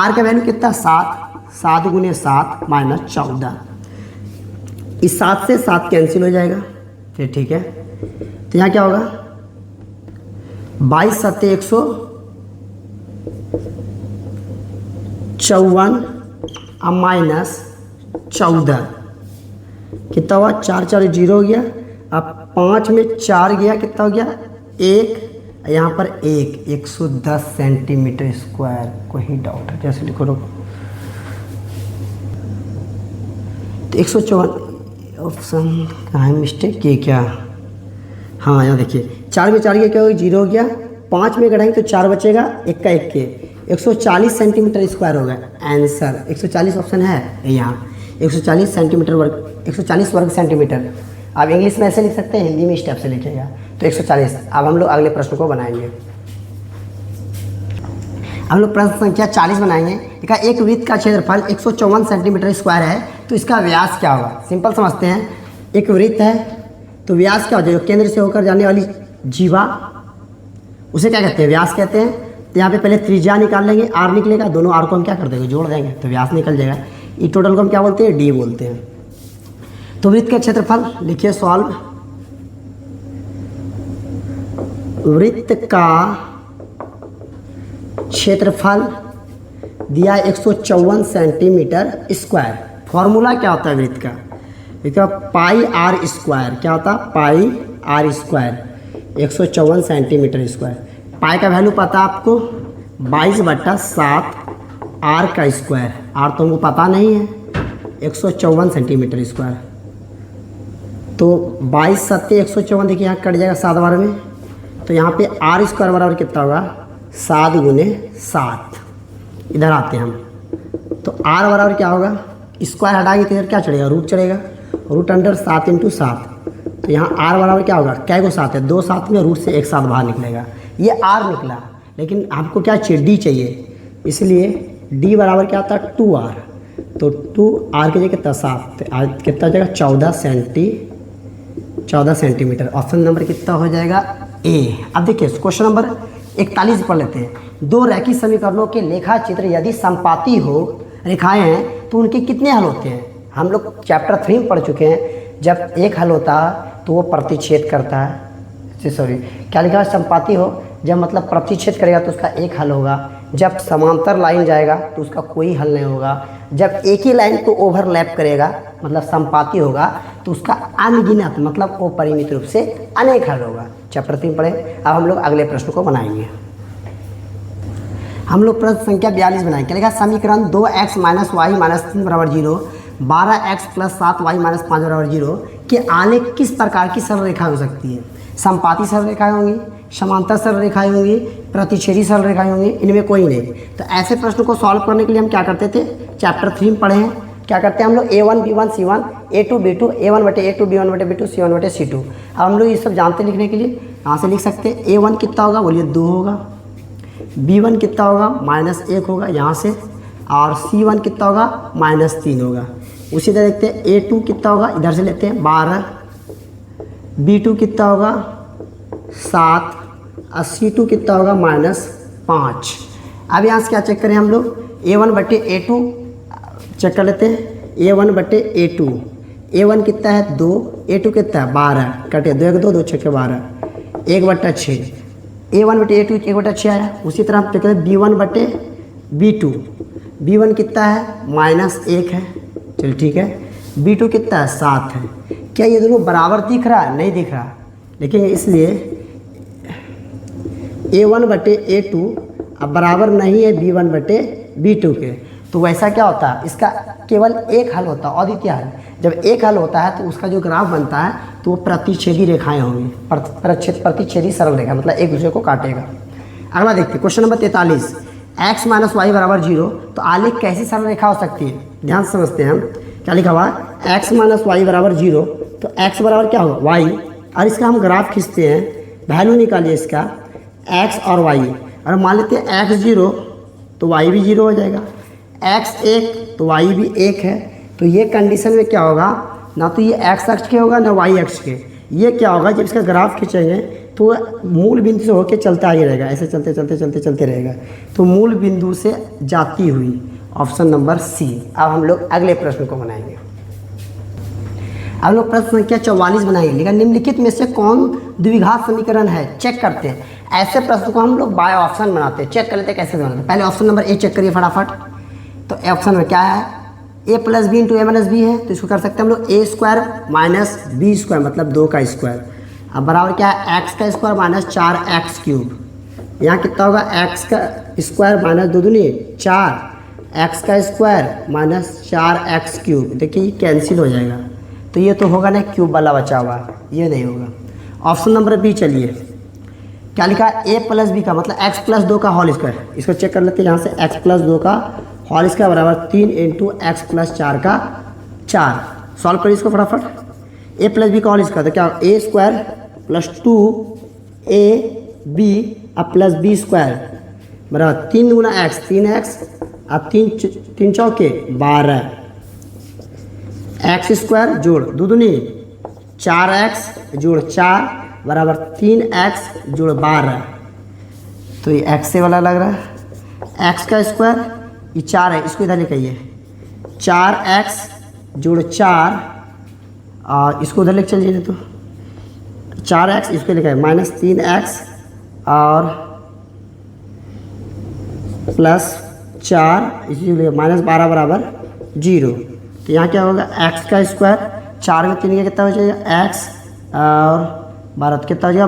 R का वैल्यू कितना 7 × 7 माइनस 14, इस 7 से 7 कैंसिल हो जाएगा, फिर ठीक है। तो यहाँ क्या होगा 22 × 7 154 माइनस 14 कितना हुआ 4 4 0 हो गया। अब 5 में 4 गया कितना हो गया 1, यहाँ पर 110 सेंटीमीटर स्क्वायर, कोई डाउट है जैसे लिखो लो। तो 154 ऑप्शन कहाँ है, मिस्टेक ये क्या, हाँ यहाँ देखिए 4 में 4 के क्या हो गया, 0 हो गया, 5 में घटाएंगे तो 4 बचेगा, 1 का 1 के 140 सेंटीमीटर स्क्वायर होगा आंसर। 140 ऑप्शन है यहाँ, 140 सेंटीमीटर वर्ग, 140 वर्ग सेंटीमीटर। आप इंग्लिश में ऐसे लिख सकते हैं, हिंदी में स्टेप से लिखेगा तो 140। अब हम लोग अगले प्रश्न को बनाएंगे। हम लोग प्रश्न संख्या 40 बनाएंगे। देखा एक वृत्त का क्षेत्रफल 154 सेंटीमीटर स्क्वायर है तो इसका व्यास क्या होगा। सिंपल समझते हैं, एक वृत्त है तो व्यास क्या हो जाएगा, केंद्र से होकर जाने वाली जीवा उसे क्या कहते हैं, व्यास कहते हैं। तो यहाँ पे पहले त्रिज्या निकाल लेंगे, आर निकलेगा, दोनों आर को हम क्या कर देंगे, जोड़ देंगे तो व्यास निकल जाएगा। ई टोटल को हम क्या बोलते हैं, डी बोलते हैं। तो वृत्त का क्षेत्रफल लिखिए सॉल्व, वृत्त का क्षेत्रफल दिया 154 सेंटीमीटर स्क्वायर। फॉर्मूला क्या होता है वृत्त का, देखिए पाई आर स्क्वायर, क्या होता है पाई आर स्क्वायर 154 सेंटीमीटर स्क्वायर। पाई का वैल्यू पता है आपको 22/7 आर का स्क्वायर, आर तो हमको पता नहीं है, 154 सेंटीमीटर स्क्वायर। तो 22 7 154, देखिए यहाँ कट जाएगा 7 बार में, तो यहाँ पे आर स्क्वायर बराबर कितना होगा 7 × 7। इधर आते हैं हम, तो आर बराबर क्या होगा, स्क्वायर हटाएंगे तो इधर क्या चढ़ेगा, रूट चढ़ेगा, रूट अंडर 7 × 7। तो यहाँ आर बराबर क्या होगा, क्या को 7 है, 2 7 में रूट से 1 7 बाहर निकलेगा, ये आर निकला। लेकिन आपको क्या चाहिए, डी चाहिए, इसलिए डी बराबर क्या आता है 2r। तो 2r की जगह कितना 7, कितना हो जाएगा 14 सेंटीमीटर। ऑप्शन नंबर कितना हो जाएगा ए। अब देखिए क्वेश्चन नंबर 41 पढ़ लेते हैं। दो रैखिक समीकरणों के लेखा चित्र यदि समपाती हो रेखाएं हैं तो उनके कितने हल होते हैं। हम लोग चैप्टर 3 में पढ़ चुके हैं, जब एक हल होता है तो वो प्रतिच्छेद करता है, सॉरी क्या लिखा है, समपाती हो जब मतलब प्रतिच्छेद करेगा तो उसका एक हल होगा, जब समांतर लाइन जाएगा तो उसका कोई हल नहीं होगा, जब एक ही लाइन को ओवरलैप करेगा मतलब समपाती होगा तो उसका अनगिनत मतलब अपरिमित रूप से अनेक हल होगा। चैप्टर 3 पढ़े। अब हम लोग अगले प्रश्न को बनाएंगे। हम लोग प्रश्न संख्या 42 बनाएंगे। क्या लिखा, समीकरण 2x - y - 3 = 0, 12x + 7y - 5 = 0 के आलेख किस प्रकार की सरल रेखा हो सकती है। समपाती सरल रेखाएं होंगी, समांतर सरल रेखाएं होंगी, प्रतिच्छेदी सरल रेखाएं होंगी, इनमें कोई नहीं। तो ऐसे प्रश्न को सॉल्व करने के लिए हम क्या करते थे, चैप्टर 3 में पढ़े हैं, क्या करते हैं हम लोग a1 b1 c1 a2 b2 a1/a2 b1/b2 c1/c2। अब हम लोग ये सब जानते लिखने के लिए यहाँ से लिख सकते हैं। a1 कितना होगा, बोलिए 2 होगा, b1 कितना होगा -1 होगा यहाँ से, और c1 कितना होगा -3 होगा। उसी तरह देखते हैं a2 कितना होगा, इधर से लेते हैं 12, b2 कितना होगा 7 और c2 कितना होगा -5। अब यहाँ से क्या चेक करें हम लोग, a1/a2 चेक कर लेते हैं, a1/a2, a1 कितना है 2, a2 कितना है 12, कटे 2 1 2 2 6 12, 1/6, a1/a2 1/6 आया। उसी तरह हम चेक करें b1/b2, b1 कितना है -1 है, चलिए ठीक है, b2 कितना है 7 है। क्या ये दोनों बराबर दिख रहा है, नहीं दिख रहा, लेकिन इसलिए a1/a2 अब बराबर नहीं है b1/b2 के, तो वैसा क्या होता है, इसका केवल एक हल होता है, अद्वितीय हल। जब एक हल होता है तो उसका जो ग्राफ बनता है तो वो प्रतिच्छेदी रेखाएं होंगी, प्रतिच्छेदी सरल रेखा मतलब एक दूसरे को काटेगा। अगला देखते हैं क्वेश्चन नंबर 43, x - y = 0 तो आलेख कैसी सरल रेखा हो सकती है। ध्यान से समझते हैं हम, क्या लिखा हुआ है x - y = 0 तो x बराबर क्या होगा y, और इसका हम ग्राफ खींचते हैं, वैल्यू निकालिए इसका x और y, और मान लेते हैं x 0 तो y भी 0 हो जाएगा, x 1 तो y भी 1 है। तो ये कंडीशन में क्या होगा, ना तो ये x अक्ष के होगा ना y अक्ष के। ये क्या होगा, जब इसका ग्राफ खींचेंगे तो मूल बिंदु से होकर चलता आगे रहेगा, ऐसे चलते चलते चलते चलते रहेगा, तो मूल बिंदु से जाती हुई, ऑप्शन नंबर सी। अब हम लोग अगले प्रश्न को बनाएंगे। अब लोग प्रश्न संख्या 44 बनाएंगे। लेकिन निम्नलिखित में से कौन द्विघात समीकरण है, चेक करते हैं। ऐसे प्रश्न को हम लोग बाय ऑप्शन बनाते हैं, चेक कर लेते हैं कैसे बनाते हैं। पहले ऑप्शन नंबर ए चेक करिए फटाफट। तो ऑप्शन में क्या है, a + b × a - b है, तो इसको कर सकते हैं हम लोग a² - b² मतलब 2 का स्क्वायर। अब बराबर क्या है, एक्स का स्क्वायर माइनस 4x क्यूब। यहाँ कितना होगा, एक्स का स्क्वायर माइनस 2 दूनी 4, एक्स का स्क्वायर माइनस 4x क्यूब। देखिए ये कैंसिल हो जाएगा, तो ये तो होगा ना क्यूब वाला बचा हुआ, ये नहीं होगा। ऑप्शन नंबर बी चलिए, क्या लिखा है, ए प्लस बी का मतलब x प्लस 2 का होल स्क्वायर। इसको चेक कर लेते हैं, यहाँ से x प्लस 2 का होल स्क्वायर बराबर 3 इंटू एक्स प्लस 4 का 4। सॉल्व करिए इसको फटाफट। ए प्लस बी का होल स्क्वायर तो क्या, ए स्क्वायर प्लस 2ab अब प्लस बी स्क्वायर बराबर 3 गुना एक्स 3x अब 3 चौके 12, एक्स स्क्वायर जोड़ 2 दूनी 4x जोड़ 4 बराबर 3x जोड़ 12। तो ये x से वाला लग रहा है, x का स्क्वायर ये 4 है, इसको इधर निकालिए 4x जोड़ 4 और इसको उधर लेके चलिए तो 4x इसको लिखा है माइनस 3x और प्लस 4 इसी माइनस 12 बराबर 0। तो यहाँ क्या होगा, x का स्क्वायर 4 में 3 का कितना हो जाएगा x और 12 कितना हो जाएगा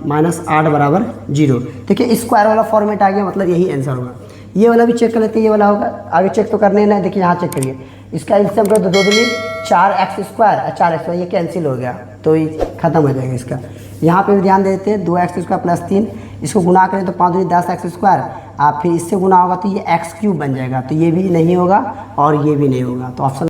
माइनस 8 बराबर 0। देखिए स्क्वायर वाला फॉर्मेट आ गया, मतलब यही आंसर होगा। ये वाला भी चेक कर लेते हैं, ये वाला होगा, आगे चेक तो करने ना। देखिए यहाँ चेक करिए, इसका एल्सियम करो तो 2 दूनी 4x स्क्वायर और 4x ये कैंसिल हो गया, तो ये खत्म हो जाएगा इसका। यहाँ पे भी ध्यान देते हैं, 2x स्क्वायर प्लस 3 इसको गुना करें तो 5 दूनी 10x स्क्वायर, आप फिर इससे गुना होगा तो ये x क्यूब बन जाएगा, तो ये भी नहीं होगा और ये भी नहीं होगा। तो ऑप्शन